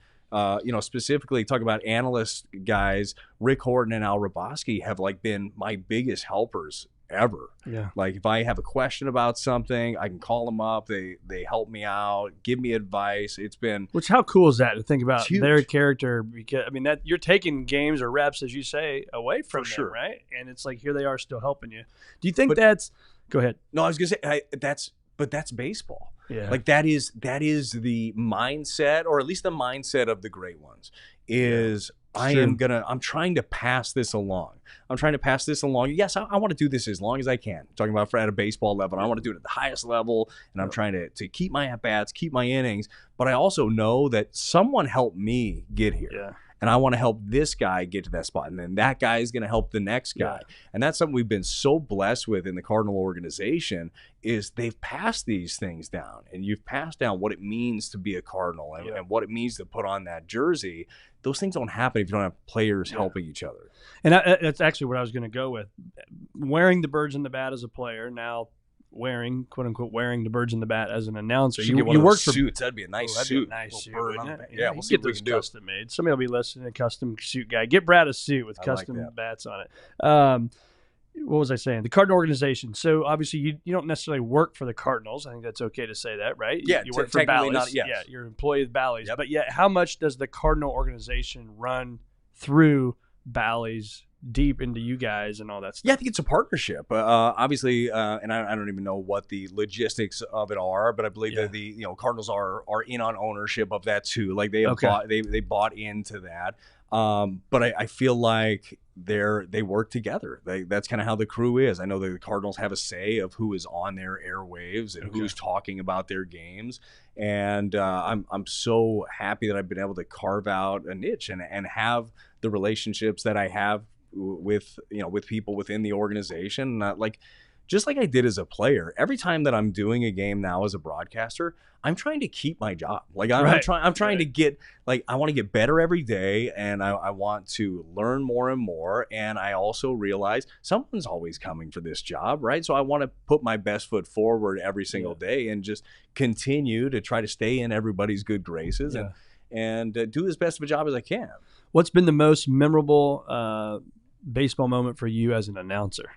specifically talk about analyst guys. Rick Horton and Al Raboski have been my biggest helpers ever. Yeah. Like if I have a question about something, I can call them up. They help me out, give me advice. It's been how cool is that to think about their character? Because I mean that you're taking games or reps, as you say, away from them, right? And it's like here they are still helping you. Do you think that's? Go ahead. No, I was gonna say that's baseball. Yeah. Like that is the mindset, or at least the mindset of the great ones. I'm trying to pass this along. Yes, I want to do this as long as I can. I'm talking about at a baseball level. I want to do it at the highest level, and I'm trying to keep my at-bats, keep my innings. But I also know that someone helped me get here. Yeah. And I want to help this guy get to that spot. And then that guy is going to help the next guy. Yeah. And that's something we've been so blessed with in the Cardinal organization is they've passed these things down. And you've passed down what it means to be a Cardinal and what it means to put on that jersey. Those things don't happen if you don't have players helping each other. And that's actually what I was going to go with. Wearing the birds in the bat as a player, now wearing, quote unquote, wearing the birds in the bat as an announcer. You work for suits. That'd be a nice suit. Nice suit. Yeah, we'll see get those custom made. Somebody will be listening, a custom suit guy. Get Brad a suit with custom bats on it. What was I saying? The Cardinal organization. So obviously you don't necessarily work for the Cardinals. I think that's okay to say that, right? Yeah, you work for Bally's. Yeah, you're an employee of Bally's. Yep. But yet, how much does the Cardinal organization run through Bally's deep into you guys and all that stuff. Yeah, I think it's a partnership. Obviously, and I don't even know what the logistics of it are, but I believe that the Cardinals are in on ownership of that too. Like they have they bought into that. But I feel like they work together. That's kind of how the crew is. I know that the Cardinals have a say of who is on their airwaves and who's talking about their games. And I'm so happy that I've been able to carve out a niche and have the relationships that I have with people within the organization. Just like I did as a player, every time that I'm doing a game now as a broadcaster, I'm trying to keep my job. Like I'm trying to get, I want to get better every day, and I want to learn more and more. And I also realize someone's always coming for this job, right? So I want to put my best foot forward every single day and just continue to try to stay in everybody's good graces and do as best of a job as I can. What's been the most memorable baseball moment for you as an announcer?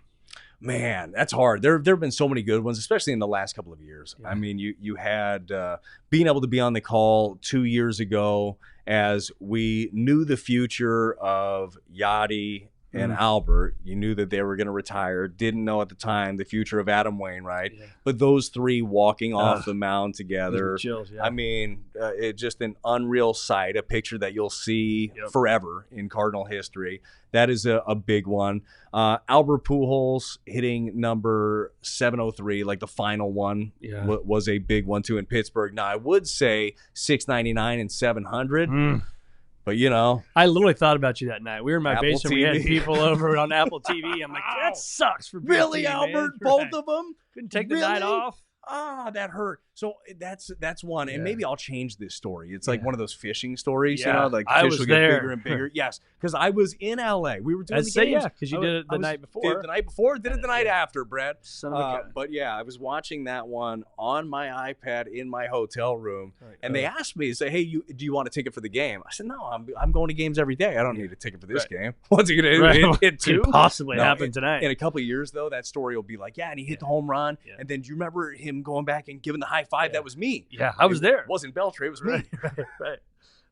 Man, that's hard. There have been so many good ones, especially in the last couple of years. I mean, you had being able to be on the call 2 years ago as we knew the future of Yachty and Albert. You knew that they were going to retire. Didn't know at the time the future of Adam Wainwright. Yeah. But those three walking off the mound together. Chills, I mean, it's just an unreal sight, a picture that you'll see forever in Cardinal history. That is a big one. Albert Pujols hitting number 703, like the final one, was a big one too in Pittsburgh. Now, I would say 699 and 700. But, I literally thought about you that night. We were in my Apple basement. TV. We had people over on Apple TV. I'm like, that sucks for really, BT, Albert? man. Both of them? Couldn't take the night off. That hurt. So that's one. And maybe I'll change this story. It's like one of those fishing stories, like the fish will get bigger and bigger. Yes, because I was in LA. We were doing the games. Yeah, because you did it the night before. Did it the night before, did it the night after, Brad. Son of a gun. But I was watching that one on my iPad in my hotel room, and they asked me, say, hey, do you want a ticket for the game? I said, no, I'm going to games every day. I don't need a ticket for this game. What's he going to do? Hit two? Could possibly happen tonight. In a couple of years, though, that story will be like, and he hit the home run. And then do you remember him going back and giving the high five? That was me. Yeah, I was there. It wasn't Beltray, it was me. Right.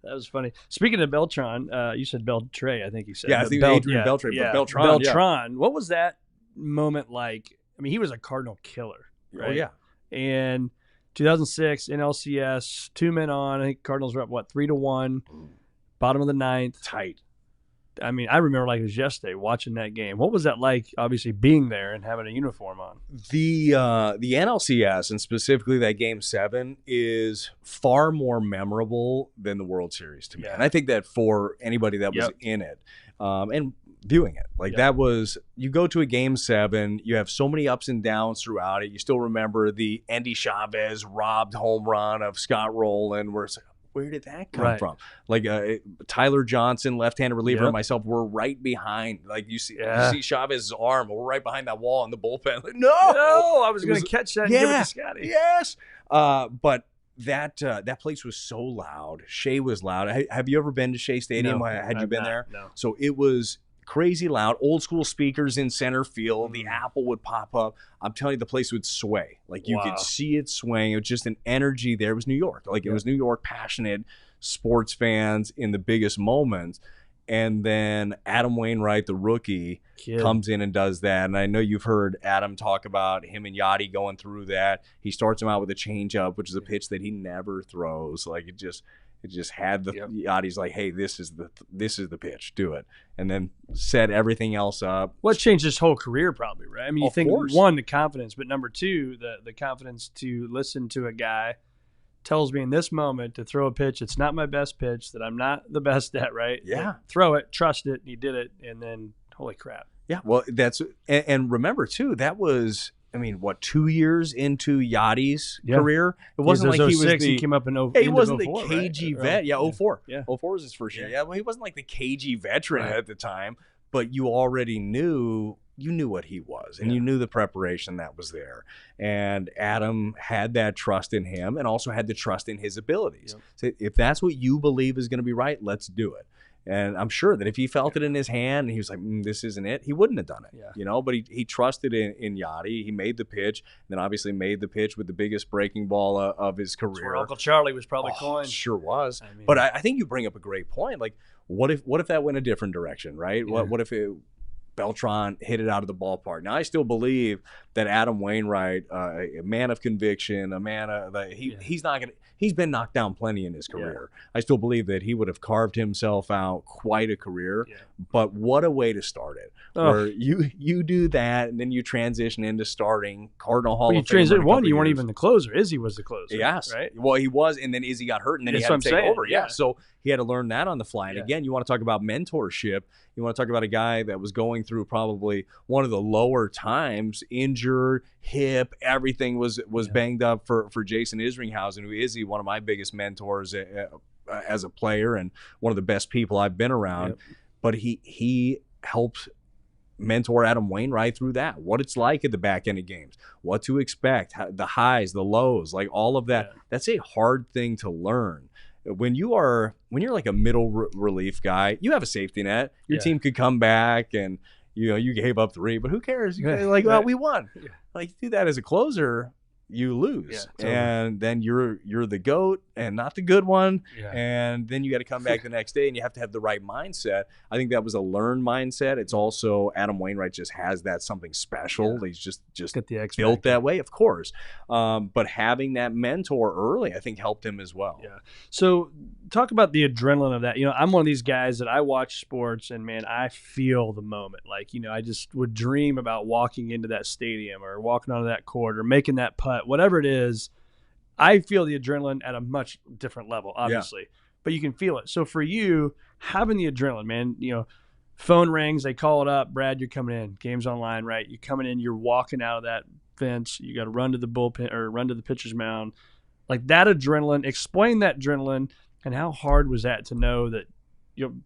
That was funny. Speaking of Beltran, you said Beltray, I think you said. Yeah, I think Adrian Beltray, but Beltran. Beltran. What was that moment like? I mean, he was a Cardinal killer, right? Oh, yeah. And 2006, NLCS, 2 men on. I think Cardinals were up, 3-1, bottom of the ninth. Tight. I mean, I remember like it was yesterday watching that game. What was that like, obviously, being there and having a uniform on? The NLCS, and specifically that Game 7, is far more memorable than the World Series to me. And I think that for anybody that was in it and viewing it, that was, you go to a Game 7, you have so many ups and downs throughout it. You still remember the Endy Chavez robbed home run of Scott Rowland, where it's like, where did that come from? Like Tyler Johnson, left-handed reliever, and myself were right behind. Like you see Chavez's arm. We're right behind that wall in the bullpen. Like, no, I was going to catch that and give it to Scotty. Yes, but that place was so loud. Shea was loud. Have you ever been to Shea Stadium? No, Had you been there? No. So it was crazy loud, old school speakers in center field. The Apple would pop up. I'm telling you, the place would sway. Like you could see it swaying. It was just an energy there. It was New York. Like it was New York, passionate sports fans in the biggest moments. And then Adam Wainwright, the rookie, comes in and does that. And I know you've heard Adam talk about him and Yachty going through that. He starts him out with a changeup, which is a pitch that he never throws. Like it just had the Yachty's like, hey, this is the pitch, do it, and then set everything else up. Well, it changed his whole career, probably, right? I mean, you think one, the confidence, but number two, the confidence to listen to a guy tells me in this moment to throw a pitch. It's not my best pitch that I'm not the best at, right? Yeah, but throw it, trust it. And he did it, and then holy crap. Yeah, well, and remember too, that was. I mean, 2 years into Yachty's career? It wasn't like he was he came up in 04. He wasn't the cagey vet. Yeah, 04. Yeah. 04 was his first year. Yeah, well, he wasn't like the cagey veteran at the time, but you already knew what he was, and you knew the preparation that was there. And Adam had that trust in him and also had the trust in his abilities. So if that's what you believe is going to be right, let's do it. And I'm sure that if he felt it in his hand and he was like, this isn't it, he wouldn't have done it, but he trusted in Yachty. He made the pitch, and then obviously made the pitch with the biggest breaking ball of his career. That's where Uncle Charlie was probably coined. Sure was. But I think you bring up a great point. Like, what if that went a different direction, right? What if Beltran hit it out of the ballpark. Now, I still believe that Adam Wainwright, a man of conviction, a man of he's been knocked down plenty in his career. Yeah. I still believe that he would have carved himself out quite a career. Yeah. But what a way to start it. Where you do that, and then you transition into starting Cardinal Hall of Fame. You weren't even the closer. Izzy was the closer. Yes. Right? Well, he was, and then Izzy got hurt, and then he had to take over. Yeah. So he had to learn that on the fly. And again, you want to talk about mentorship. You want to talk about a guy that was going through probably one of the lower times, injured, hip, everything was banged up for Jason Isringhausen, who is one of my biggest mentors as a player and one of the best people I've been around. Yep. But he helps mentor Adam Wainwright through that, what it's like at the back end of games, what to expect, the highs, the lows, like all of that. Yeah. That's a hard thing to learn. When you're like a middle relief guy, you have a safety net. Your team could come back and you gave up 3, but who cares? Well, we won. Yeah. Like, do that as a closer, you lose. Yeah, totally. And then you're the GOAT and not the good one. Yeah. And then you got to come back the next day, and you have to have the right mindset. I think that was a learned mindset. It's also Adam Wainwright just has that something special. Yeah. He's just built that way, of course. But having that mentor early, I think, helped him as well. Yeah. So talk about the adrenaline of that. I'm one of these guys that I watch sports, and man, I feel the moment. Like, I just would dream about walking into that stadium or walking onto that court or making that putt, whatever it is. I feel the adrenaline at a much different level, obviously, but you can feel it. So for you, having the adrenaline, man, phone rings, they call it up. Brad, you're coming in. Game's online, right? You're coming in, you're walking out of that fence. You got to run to the bullpen or run to the pitcher's mound. Like that adrenaline, explain that adrenaline, and how hard was that to know that you'll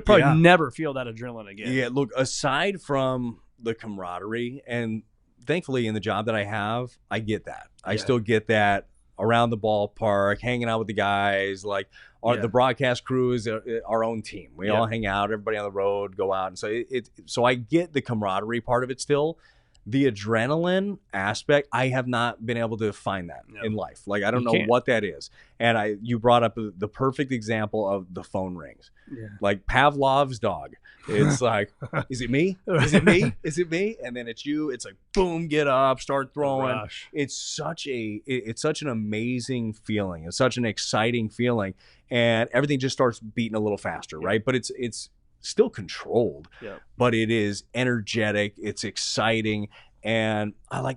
probably never feel that adrenaline again. Yeah, look, aside from the camaraderie, and thankfully in the job that I have, I get that. I still get that around the ballpark, hanging out with the guys, like the broadcast crew is our own team. We all hang out, everybody on the road, go out. And so I get the camaraderie part of it still. The adrenaline aspect, I have not been able to find that in life. Like, I don't know what that is. And you brought up the perfect example of the phone rings. Yeah. Like Pavlov's dog. It's like, is it me? Is it me? Is it me? And then it's you. It's like, boom, get up, start throwing. Gosh. It's such an amazing feeling. It's such an exciting feeling. And everything just starts beating a little faster, right? But it's still controlled, but it is energetic. It's exciting. And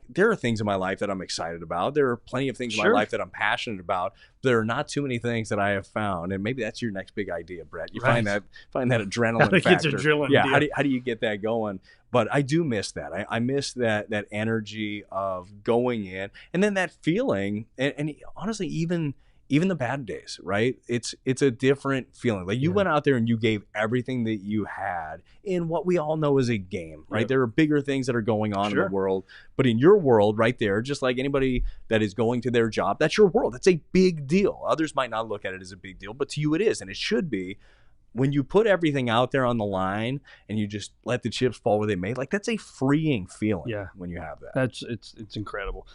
there are things in my life that I'm excited about. There are plenty of things in my life that I'm passionate about. There are not too many things that I have found. And maybe that's your next big idea, Brett. You find that adrenaline factor. How do you get that going? But I do miss that. I miss that energy of going in, and then that feeling, and honestly, even the bad days, right? It's a different feeling. Like, you went out there and you gave everything that you had in what we all know is a game, right? Yep. There are bigger things that are going on in the world, but in your world right there, just like anybody that is going to their job, that's your world. That's a big deal. Others might not look at it as a big deal, but to you it is, and it should be. When you put everything out there on the line and you just let the chips fall where they may, like, that's a freeing feeling when you have that. It's incredible.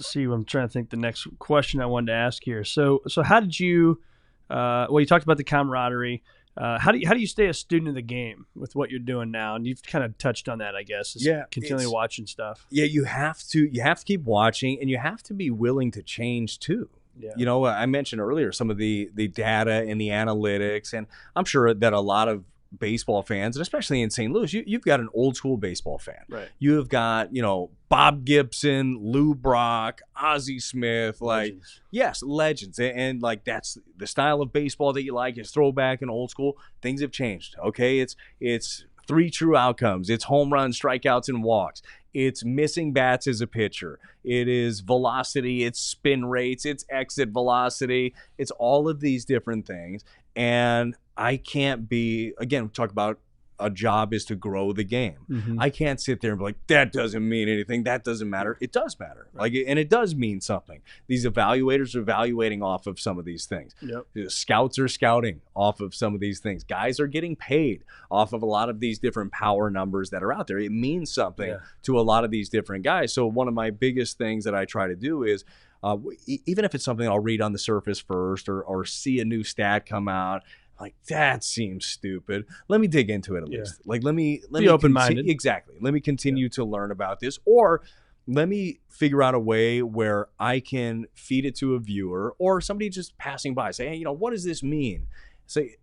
See, I'm trying to think the next question I wanted to ask here. So how did you you talked about the camaraderie. How do you stay a student of the game with what you're doing now? And you've kind of touched on that, I guess. Continually watching stuff. Yeah, you have to keep watching, and you have to be willing to change too. Yeah. I mentioned earlier some of the data and the analytics, and I'm sure that a lot of baseball fans, and especially in St. Louis, you've got an old school baseball fan. Right. You've got, Bob Gibson, Lou Brock, Ozzie Smith, legends. Legends. And like, that's the style of baseball that you like, is throwback and old school. Things have changed. Okay. It's 3 true outcomes. It's home runs, strikeouts, and walks. It's missing bats as a pitcher. It is velocity. It's spin rates. It's exit velocity. It's all of these different things. And I can't talk about a job is to grow the game. Mm-hmm. I can't sit there and be like, that doesn't mean anything. That doesn't matter. It does matter. Right. And it does mean something. These evaluators are evaluating off of some of these things. Yep. Scouts are scouting off of some of these things. Guys are getting paid off of a lot of these different power numbers that are out there. It means something to a lot of these different guys. So one of my biggest things that I try to do is, even if it's something I'll read on the surface first or see a new stat come out, Like, that seems stupid. Let me dig into it at least. Like, let me Be open-minded. Exactly. Let me continue to learn about this, or let me figure out a way where I can feed it to a viewer or somebody just passing by. Say, hey, what does this mean? Say,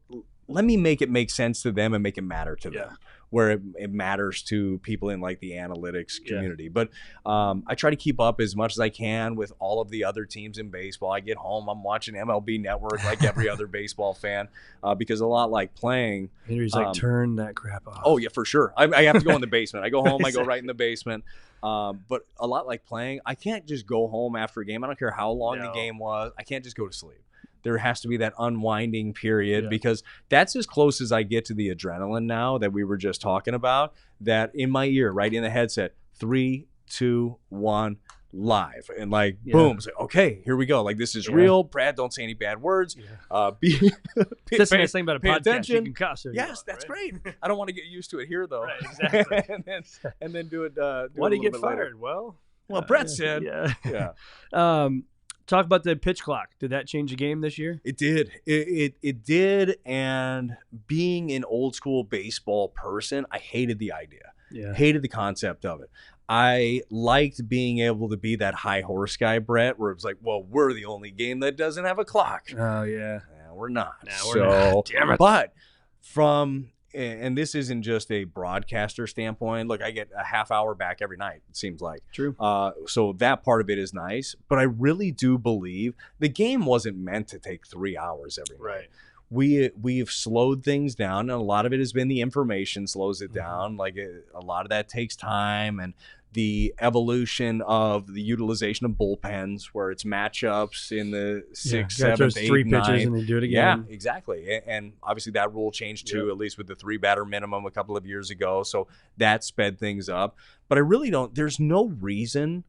let me make it make sense to them and make it matter to them, where it matters to people in like the analytics community. But I try to keep up as much as I can with all of the other teams in baseball. I get home, I'm watching MLB Network like every other baseball fan, because a lot like playing. Henry's like, turn that crap off. Oh, yeah, for sure. I have to go in the basement. I go home, I go right in the basement. But a lot like playing, I can't just go home after a game. I don't care how long the game was. I can't just go to sleep. There has to be that unwinding period, because that's as close as I get to the adrenaline now that we were just talking about, that in my ear, right in the headset, 3, 2, 1, live. And like, boom, it's like, okay, here we go. Like, this is real. Brad, don't say any bad words. That's the nice thing about a pay podcast. Attention. You can cuss. Yes, that's great. I don't want to get used to it here, though. Right, exactly. and then do it. Why do did you get fired? Later. Well, Brett said. Yeah. Talk about the pitch clock. Did that change the game this year? It did. It did. And being an old school baseball person, I hated the idea. Yeah. Hated the concept of it. I liked being able to be that high horse guy, Brett, where it was like, well, we're the only game that doesn't have a clock. Oh, yeah. We're not. We're not. Damn it. But and this isn't just a broadcaster standpoint. Look, I get a half hour back every night, it seems like. True. So that part of it is nice. But I really do believe the game wasn't meant to take 3 hours every night. Right. We've slowed things down, and a lot of it has been the information slows it down. Like, a lot of that takes time, and the evolution of the utilization of bullpens, where it's matchups in the 6th, 7th, 8th, 3 9th. pitches and they do it again. Yeah, exactly. And obviously that rule changed too, at least with the 3-batter minimum a couple of years ago. So that sped things up. But I really don't. There's no reason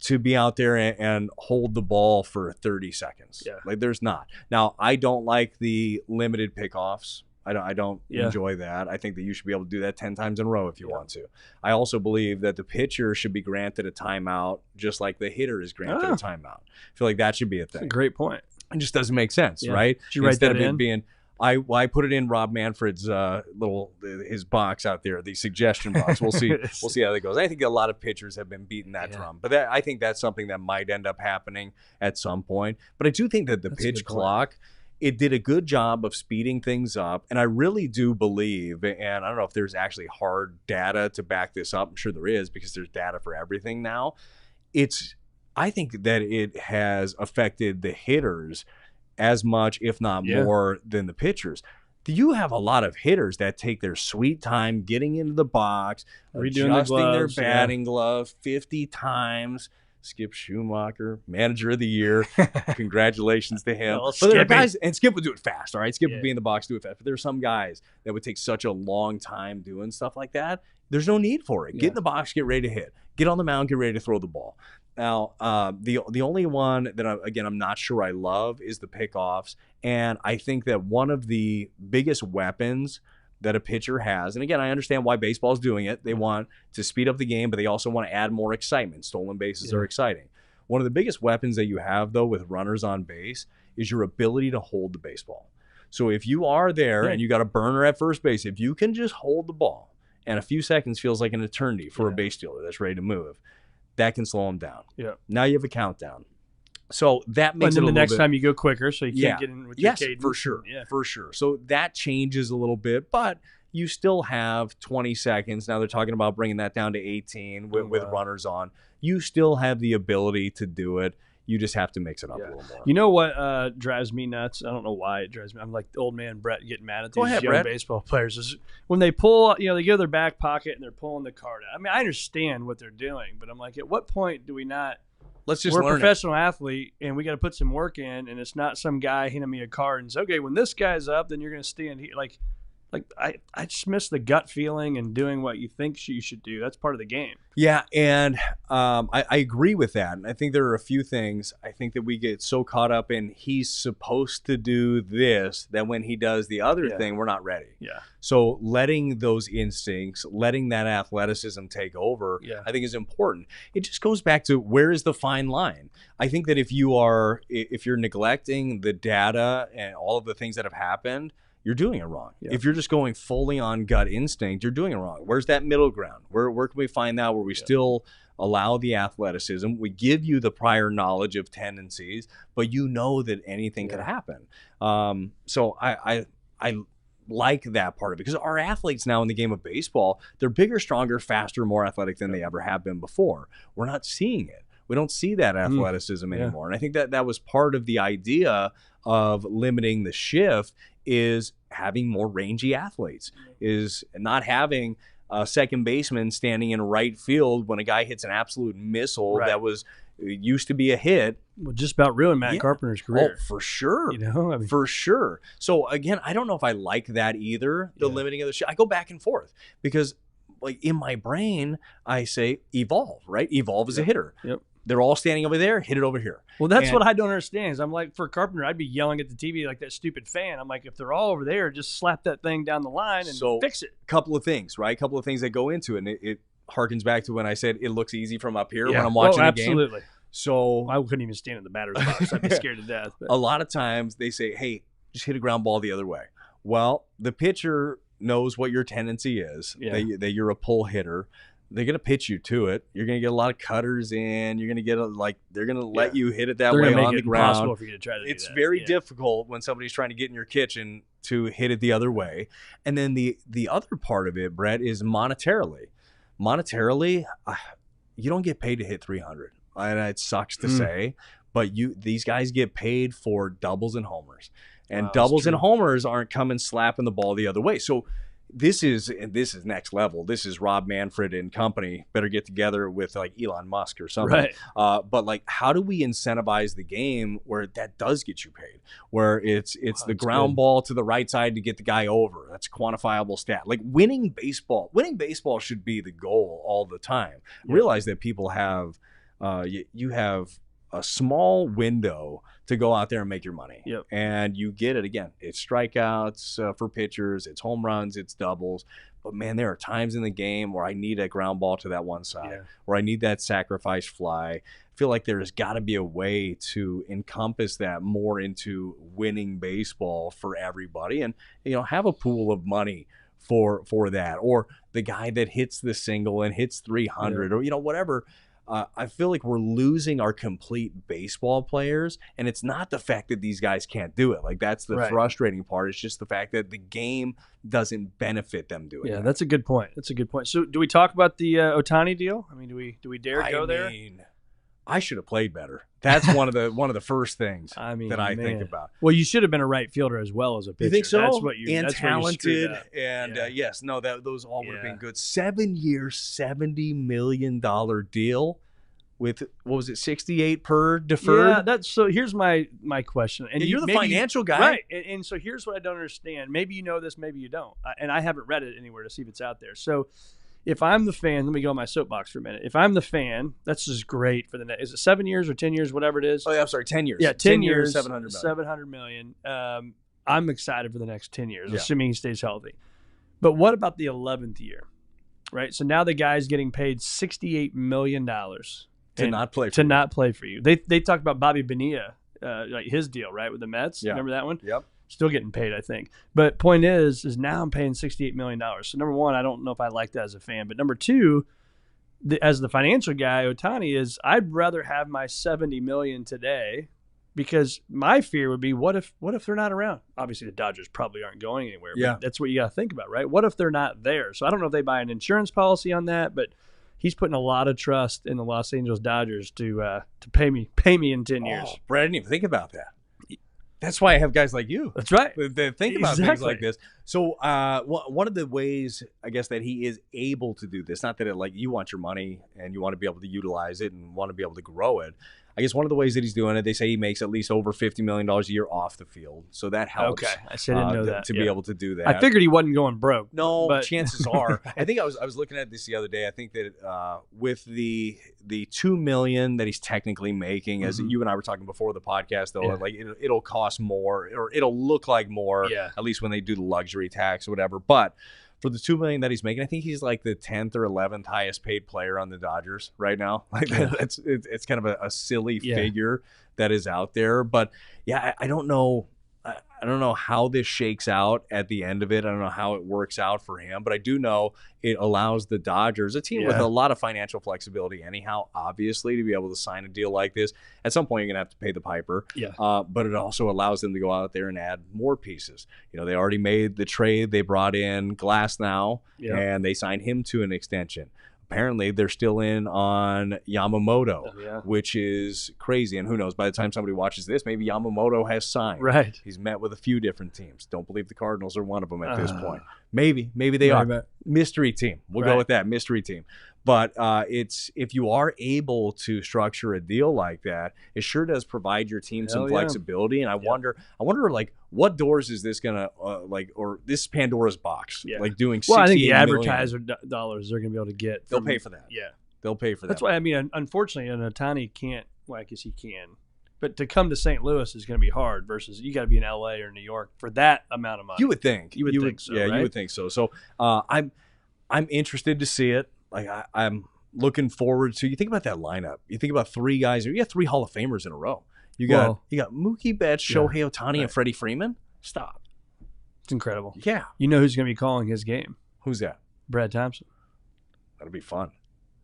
to be out there and hold the ball for 30 seconds. Yeah. Like, there's not. Now, I don't like the limited pickoffs. I don't enjoy that. I think that you should be able to do that 10 times in a row if you want to. I also believe that the pitcher should be granted a timeout just like the hitter is granted a timeout. I feel like that should be a thing. That's a great point. It just doesn't make sense, right? Did you write that in? Being, I put it in Rob Manfred's his box out there, the suggestion box. We'll see how that goes. I think a lot of pitchers have been beating that drum, but I think that's something that might end up happening at some point. But I do think that the pitch clock, it did a good job of speeding things up. And I really do believe, and I don't know if there's actually hard data to back this up. I'm sure there is, because there's data for everything now. I think that it has affected the hitters as much, if not more, than the pitchers. You have a lot of hitters that take their sweet time getting into the box, adjusting their batting glove 50 times. Skip Schumacher, manager of the year. Congratulations to him. But there are guys, and Skip would do it fast, all right? Skip would be in the box, do it fast. But there are some guys that would take such a long time doing stuff like that. There's no need for it. Get in the box, get ready to hit. Get on the mound, get ready to throw the ball. Now, the only one that, I'm not sure I love is the pickoffs. And I think that one of the biggest weapons that a pitcher has, and again, I understand why baseball's doing it. They want to speed up the game, but they also want to add more excitement. Stolen bases are exciting. One of the biggest weapons that you have, though, with runners on base is your ability to hold the baseball. So if you are there and you got a burner at first base, if you can just hold the ball, and a few seconds feels like an eternity for a base stealer that's ready to move, that can slow them down. Yeah. Now you have a countdown. So that makes it a little bit. And then the next time you go quicker, so you can't get in with your cadence. For sure. Yeah. For sure. So that changes a little bit, but you still have 20 seconds. Now they're talking about bringing that down to 18 with runners on. You still have the ability to do it. You just have to mix it up a little more. You know what drives me nuts? I don't know why it drives me. I'm like the old man Brett getting mad at these young baseball players. Is when they pull, they go to their back pocket and they're pulling the card out. I mean, I understand what they're doing, but I'm like, at what point do we not? We're a professional athlete, and we got to put some work in, and it's not some guy handing me a card and say, okay, when this guy's up, then you're going to stand here. Like I just miss the gut feeling and doing what you think you should do. That's part of the game. Yeah, and I agree with that. And I think there are a few things. I think that we get so caught up in he's supposed to do this that when he does the other thing, we're not ready. Yeah. So letting those instincts, letting that athleticism take over, I think is important. It just goes back to where is the fine line? I think that if you're neglecting the data and all of the things that have happened, you're doing it wrong. Yeah. If you're just going fully on gut instinct, you're doing it wrong. Where's that middle ground? Where can we find that where we still allow the athleticism? We give you the prior knowledge of tendencies, but you know that anything could happen. So I like that part of it, because our athletes now in the game of baseball, they're bigger, stronger, faster, more athletic than they ever have been before. We're not seeing it. We don't see that athleticism anymore. And I think that was part of the idea of limiting the shift, is having more rangy athletes, is not having a second baseman standing in right field when a guy hits an absolute missile that used to be a hit. Well, just about ruined Matt Carpenter's career. Oh, for sure. You know, for sure. So again, I don't know if I like that either, the limiting of the shift. I go back and forth, because like in my brain, I say evolve, right? Evolve as a hitter. Yep. They're all standing over there, hit it over here. Well, that's what I don't understand. Is I'm like, for Carpenter, I'd be yelling at the TV like that stupid fan. I'm like, if they're all over there, just slap that thing down the line and fix it. Couple of things, right? Couple of things that go into it. And it harkens back to when I said it looks easy from up here when I'm watching the game. Absolutely. So I couldn't even stand in the batter's box. I'd be scared to death. But. A lot of times they say, hey, just hit a ground ball the other way. Well, the pitcher knows what your tendency is, that you're a pull hitter. They're going to pitch you to it. You're going to get a lot of cutters in. You're going to get they're going to let you hit it that way on the ground. Impossible for you to try to do it's that. very difficult when somebody's trying to get in your kitchen to hit it the other way. And then the other part of it, Brett, is monetarily. Monetarily, you don't get paid to hit 300. And it sucks to say, but these guys get paid for doubles and homers. And doubles and homers aren't coming slapping the ball the other way. So this is next level. This is Rob Manfred and company better get together with like Elon Musk or something. Right. But like, how do we incentivize the game where that does get you paid? Where it's the ground ball to the right side to get the guy over. That's a quantifiable stat. Like winning baseball should be the goal all the time. Yeah. Realize that people have you have a small window to go out there and make your money. Yep. And you get it again. It's strikeouts for pitchers, it's home runs, it's doubles. But man, there are times in the game where I need a ground ball to that one side, where I need that sacrifice fly. I feel like there's got to be a way to encompass that more into winning baseball for everybody, and have a pool of money for that, or the guy that hits the single and hits 300 or whatever. I feel like we're losing our complete baseball players, and it's not the fact that these guys can't do it. Like, that's the frustrating part. It's just the fact that the game doesn't benefit them doing it. Yeah, that's a good point. So do we talk about the Ohtani deal? I mean, do we dare go there? I should have played better. That's one of the first things that I think about. Well, you should have been a right fielder as well as a pitcher. You think so? That's talented. And those all would have been good. 7 years, $70 million deal with, what was it, 68 per deferred? Yeah, so here's my question. And you're the financial guy. Right. And so here's what I don't understand. Maybe you know this, maybe you don't. And I haven't read it anywhere to see if it's out there. So if I'm the fan, let me go on my soapbox for a minute. If I'm the fan, that's just great for the next. Is it 7 years or 10 years, whatever it is? Oh, yeah, I'm sorry, 10 years. Yeah, 10 years, $700 million. I'm excited for the next 10 years, assuming he stays healthy. But what about the 11th year, right? So now the guy's getting paid $68 million to not play for you. They talked about Bobby Bonilla, like his deal, right, with the Mets. Yeah. Remember that one? Yep. Still getting paid, I think. But point is now I'm paying $68 million. So number one, I don't know if I like that as a fan. But number two, as the financial guy, Ohtani is, I'd rather have my $70 million today, because my fear would be, what if they're not around? Obviously, the Dodgers probably aren't going anywhere. But that's what you got to think about, right? What if they're not there? So I don't know if they buy an insurance policy on that, but he's putting a lot of trust in the Los Angeles Dodgers to pay me in 10 years. Brad, I didn't even think about that. That's why I have guys like you. That's right. That think about things like this. So one of the ways, I guess, that he is able to do this, not that you want your money and you want to be able to utilize it and want to be able to grow it. I guess one of the ways that he's doing it, they say he makes at least over $50 million a year off the field. So that helps. Okay. I didn't know that. To be able to do that. I figured he wasn't going broke. No, but chances are. I think I was looking at this the other day. I think that with the $2 million that he's technically making, as you and I were talking before the podcast, though, like it'll cost more, or it'll look like more, at least when they do the luxury tax or whatever. But for the $2 million that he's making, I think he's like the 10th or 11th highest paid player on the Dodgers right now. Like it's kind of a silly figure that is out there. But I don't know. I don't know how this shakes out at the end of it. I don't know how it works out for him, but I do know it allows the Dodgers, a team with a lot of financial flexibility anyhow, obviously, to be able to sign a deal like this. At some point, you're going to have to pay the piper. But it also allows them to go out there and add more pieces. They already made the trade. They brought in Glass now, and they signed him to an extension. Apparently, they're still in on Yamamoto, which is crazy. And who knows, by the time somebody watches this, maybe Yamamoto has signed. Right. He's met with a few different teams. Don't believe the Cardinals are one of them at this point. Maybe they are. Mystery team. We'll go with that, mystery team. But it's if you are able to structure a deal like that, it sure does provide your team some flexibility. And I wonder, like, what doors is this gonna or this Pandora's box? Like doing. Well, I think the advertiser dollars they're gonna be able to get. They'll pay for that. They'll pay for that. That's why unfortunately, Ohtani can't. Well, I guess he can. But to come to St. Louis is going to be hard versus you got to be in L.A. or New York for that amount of money. You would think. You would think so. Yeah, right? you would think so. So I'm interested to see it. Like I'm looking forward to. You think about that lineup. You think about three guys. You got three Hall of Famers in a row. You got Mookie Betts, Shohei Ohtani, and Freddie Freeman. Stop. It's incredible. Yeah. You know who's going to be calling his game? Who's that? Brad Thompson. That'll be fun.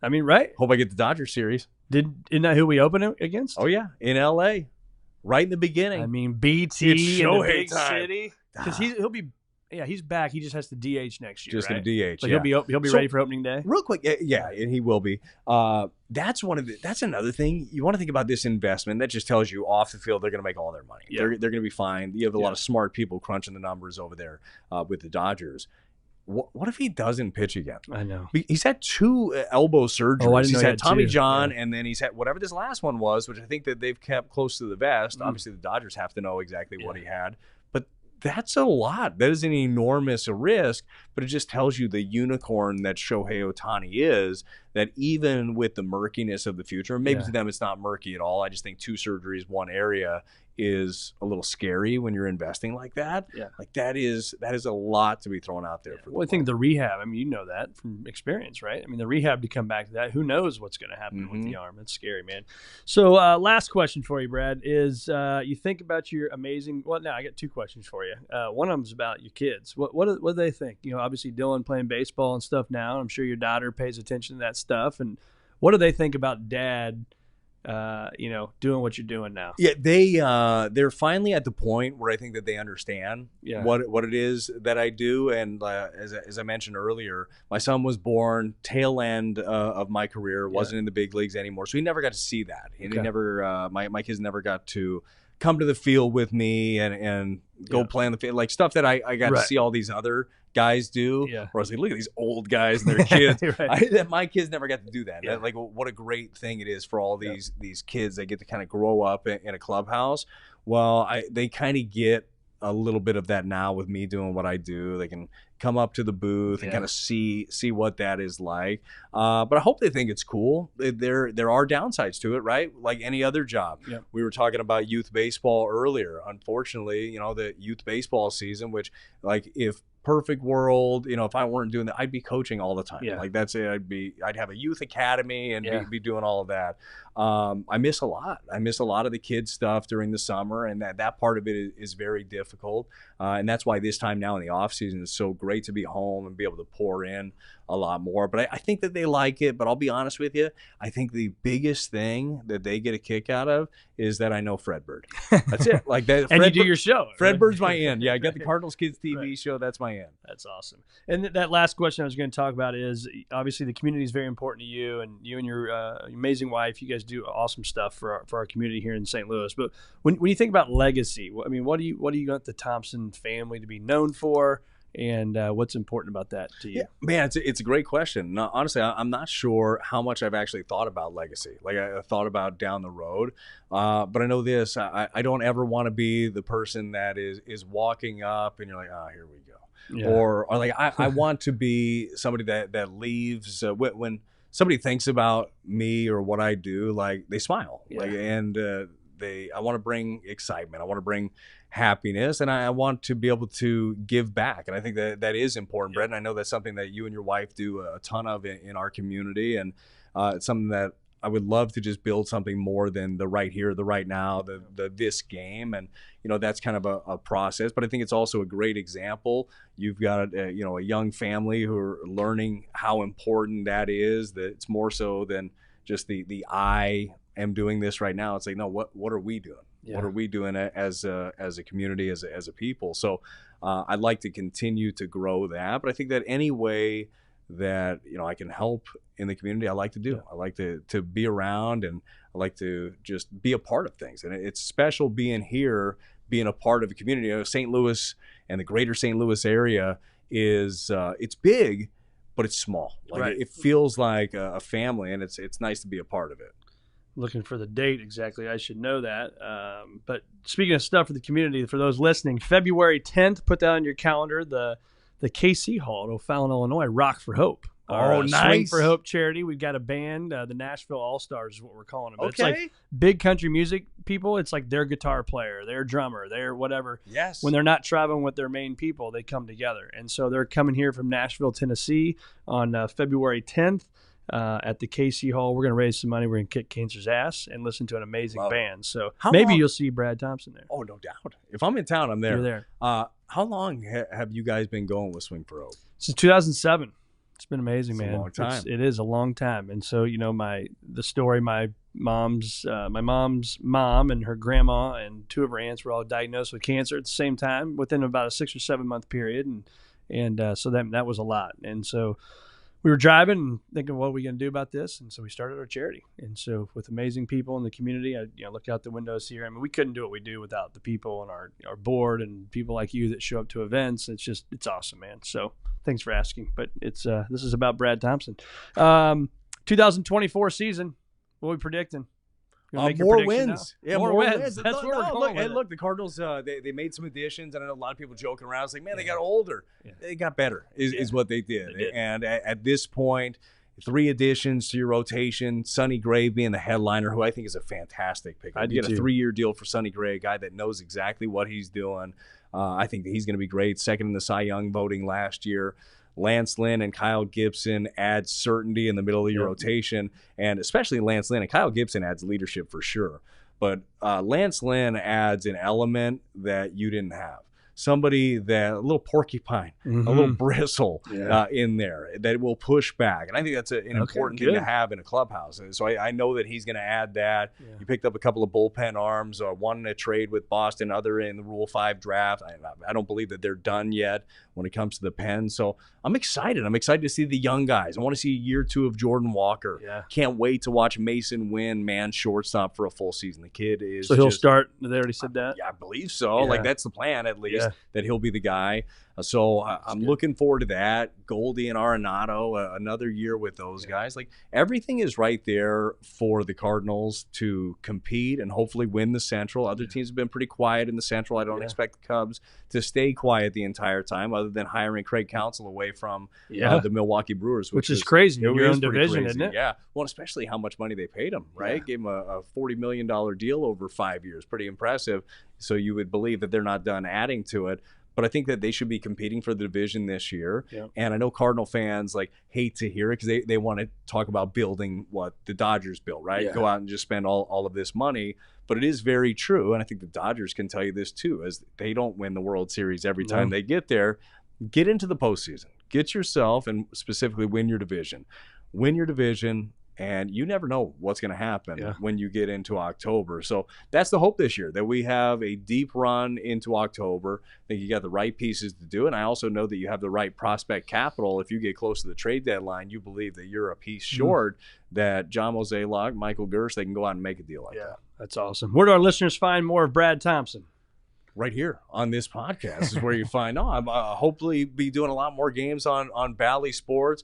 I mean, right? Hope I get the Dodgers series. Isn't that who we open it against? Oh yeah, in L.A. Right in the beginning. I mean, BT it's in the Shohei big time. City because he'll be. Yeah, he's back. He just has to DH next year. Just right? gonna DH. So he'll be ready for opening day. Real quick, yeah, and he will be. That's another thing you want to think about this investment. That just tells you off the field they're going to make all their money. Yeah. They're going to be fine. You have a lot of smart people crunching the numbers over there with the Dodgers. What if he doesn't pitch again? I know. He's had 2 elbow surgeries. Oh, I didn't know he's he had had Tommy 2. John, and then he's had whatever this last one was, which I think that they've kept close to the vest. Obviously, the Dodgers have to know exactly what he had. But that's a lot. That is an enormous risk, but it just tells you the unicorn that Shohei Ohtani is, that even with the murkiness of the future, maybe to them it's not murky at all. I just think 2 surgeries, one area is a little scary when you're investing like that. Yeah. Like that is a lot to be thrown out there. For I think the rehab, I mean, you know that from experience, right? I mean, the rehab to come back to that, who knows what's going to happen with the arm. It's scary, man. So last question for you, Brad, is you think about your amazing, well, now I got 2 questions for you. One of them is about your kids. What do they think? Obviously Dylan playing baseball and stuff now. I'm sure your daughter pays attention to that stuff. And what do they think about dad, doing what you're doing now? Yeah, they're finally at the point where I think that they understand what it is that I do. And as I mentioned earlier, my son was born tail end of my career, wasn't in the big leagues anymore, so he never got to see that. And he never, my kids never got to come to the field with me and go play on the field, like stuff that I got to see all these other guys do. Where I was like, look at these old guys and their kids. My kids never got to do that. Like, what a great thing it is for all these kids that get to kind of grow up in a clubhouse. Well, they kind of get a little bit of that now with me doing what I do. They can come up to the booth and kind of see what that is like. But I hope they think it's cool. There are downsides to it, right? Like any other job. We were talking about youth baseball earlier. Unfortunately, the youth baseball season, which like if perfect world, if I weren't doing that, I'd be coaching all the time. Like that's it. I'd have a youth academy and be doing all of that. I miss a lot. I miss a lot of the kids stuff during the summer, and that part of it is very difficult. And that's why this time now in the off season is so great to be home and be able to pour in a lot more. But I think that they like it. But I'll be honest with you, I think the biggest thing that they get a kick out of is that I know Fred Bird. That's it. Like that. And you do your show. Fred Bird's my in. Yeah, I got the Cardinals Kids TV show. That's my in. That's awesome. And that last question I was going to talk about is obviously the community is very important to you and your amazing wife. You guys do awesome stuff for our community here in St. Louis. But when you think about legacy, I mean, what do you want the Thompson family to be known for? And what's important about that to you? Yeah, man, it's a great question. No, honestly, I'm not sure how much I've actually thought about legacy. Like I thought about down the road, but I know this. I don't ever want to be the person that is walking up and you're like, oh, here we go. Yeah. Or like I want to be somebody that leaves when somebody thinks about me or what I do, like they smile. Like and I want to bring excitement. I want to bring happiness, and I want to be able to give back. And I think that is important, Brett. And I know that's something that you and your wife do a ton of in our community, and it's something that I would love to just build something more than the right here, the right now, the this game. And, that's kind of a process. But I think it's also a great example. You've got, a young family who are learning how important that is, that it's more so than just the I am doing this right now. It's like, no, what are we doing? Yeah. What are we doing as a community, as a people? So I'd like to continue to grow that. But I think that any way that I can help in the community, I like to do. I like to be around, and I like to just be a part of things. And it's special being here, being a part of a community. St. Louis and the greater St. Louis area is it's big, but it's small. Like it feels like a family, and it's nice to be a part of it. Looking for the date exactly. I should know that. But speaking of stuff for the community, for those listening, February 10th, put that on your calendar. The KC Hall at O'Fallon, Illinois, Rock for Hope. Our nice. Swing for Hope charity. We've got a band, the Nashville All-Stars is what we're calling them. Okay. It's like big country music people. It's like their guitar player, their drummer, their whatever. Yes. When they're not traveling with their main people, they come together. And so they're coming here from Nashville, Tennessee on February 10th. At the KC Hall. We're going to raise some money. We're going to kick cancer's ass and listen to an amazing band. So maybe you'll see Brad Thompson there. Oh, no doubt. If I'm in town, I'm there. You're there. How long have you guys been going with Swing for Hope? Since 2007. It's been amazing, man. A long time. It is a long time. And so, the story, my mom's mom and her grandma and two of her aunts were all diagnosed with cancer at the same time within about a 6 or 7 month period. And so that was a lot. And so we were driving and thinking, what are we going to do about this? And so we started our charity. And so with amazing people in the community, I look out the windows here. I mean, we couldn't do what we do without the people and our board and people like you that show up to events. It's awesome, man. So thanks for asking. But this is about Brad Thompson. 2024 season, what are we predicting? More wins. Yeah, more wins. That's what we're calling. Look, the Cardinals, they made some additions, and I know a lot of people joking around. It's like, man, they got older. Yeah. They got better, is what they did. And at this point, 3 additions to your rotation. Sonny Gray being the headliner, who I think is a fantastic pick. You get a 3-year deal for Sonny Gray, a guy that knows exactly what he's doing. I think that he's going to be great. Second in the Cy Young voting last year. Lance Lynn and Kyle Gibson add certainty in the middle of your rotation, and especially Lance Lynn. And Kyle Gibson adds leadership for sure. But Lance Lynn adds an element that you didn't have. Somebody that a little porcupine, a little bristle in there that will push back. And I think that's an important thing to have in a clubhouse. So I know that he's going to add that. Yeah. You picked up a couple of bullpen arms, one in a trade with Boston, other in the Rule 5 draft. I don't believe that they're done yet when it comes to the pen. So I'm excited. I'm excited to see the young guys. I want to see year 2 of Jordan Walker. Yeah. Can't wait to watch Mason Wynn, man shortstop, for a full season. The kid is So he'll start. They already said that? Yeah, I believe so. Yeah. Like, that's the plan, at least, that he'll be the guy. So I'm looking forward to that. Goldie and Arenado, another year with those guys. Like, everything is right there for the Cardinals to compete and hopefully win the Central. Other teams have been pretty quiet in the Central. I don't expect the Cubs to stay quiet the entire time, other than hiring Craig Counsell away from the Milwaukee Brewers, which is crazy. Your own division, isn't it? Yeah. Well, especially how much money they paid him, right? Yeah. Gave him a $40 million deal over 5 years. Pretty impressive. So you would believe that they're not done adding to it. But I think that they should be competing for the division this year. Yeah. And I know Cardinal fans hate to hear it because they want to talk about building what the Dodgers built, right? Yeah. Go out and just spend all of this money. But it is very true, and I think the Dodgers can tell you this too, as they don't win the World Series every time they get there. Get into the postseason. Get yourself, and specifically win your division. Win your division. And you never know what's going to happen when you get into October. So that's the hope this year, that we have a deep run into October. I think you got the right pieces to do it. And I also know that you have the right prospect capital. If you get close to the trade deadline, you believe that you're a piece short, that John Mozeliak, Michael Gersh, they can go out and make a deal like that. That's awesome. Where do our listeners find more of Brad Thompson? Right here on this podcast is where you find I'm hopefully be doing a lot more games on Bally Sports,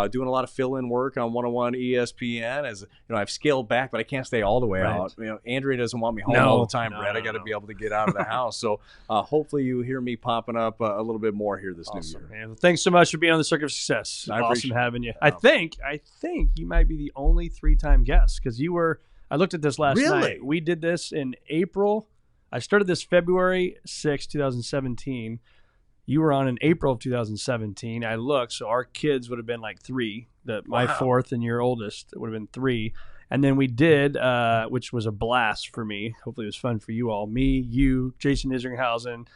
doing a lot of fill-in work on 101 ESPN. As I've scaled back, but I can't stay all the way out. Andrea doesn't want me home all the time, Brad. I got to be able to get out of the house. So hopefully you hear me popping up a little bit more here this new year. Man. Thanks so much for being on the Circuit of Success. Awesome having you. I think you might be the only 3-time guest, because you were. I looked at this last night. We did this in April. I started this February 6, 2017. You were on in April of 2017. I looked, so our kids would have been like 3. My fourth and your oldest would have been 3. And then we did, which was a blast for me. Hopefully it was fun for you all. Me, you, Jason Isringhausen,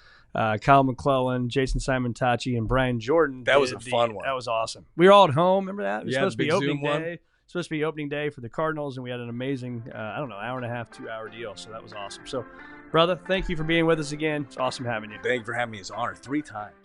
Kyle McClellan, Jason Simon Tachi, and Brian Jordan. That was a fun one. That was awesome. We were all at home. Remember that? It was Yeah, supposed to the be big opening Zoom one. day. Supposed to be opening day for the Cardinals, and we had an amazing, hour and a half, 2 hour deal. So that was awesome. So, brother, thank you for being with us again. It's awesome having you. Thank you for having me. It's an honor 3 times.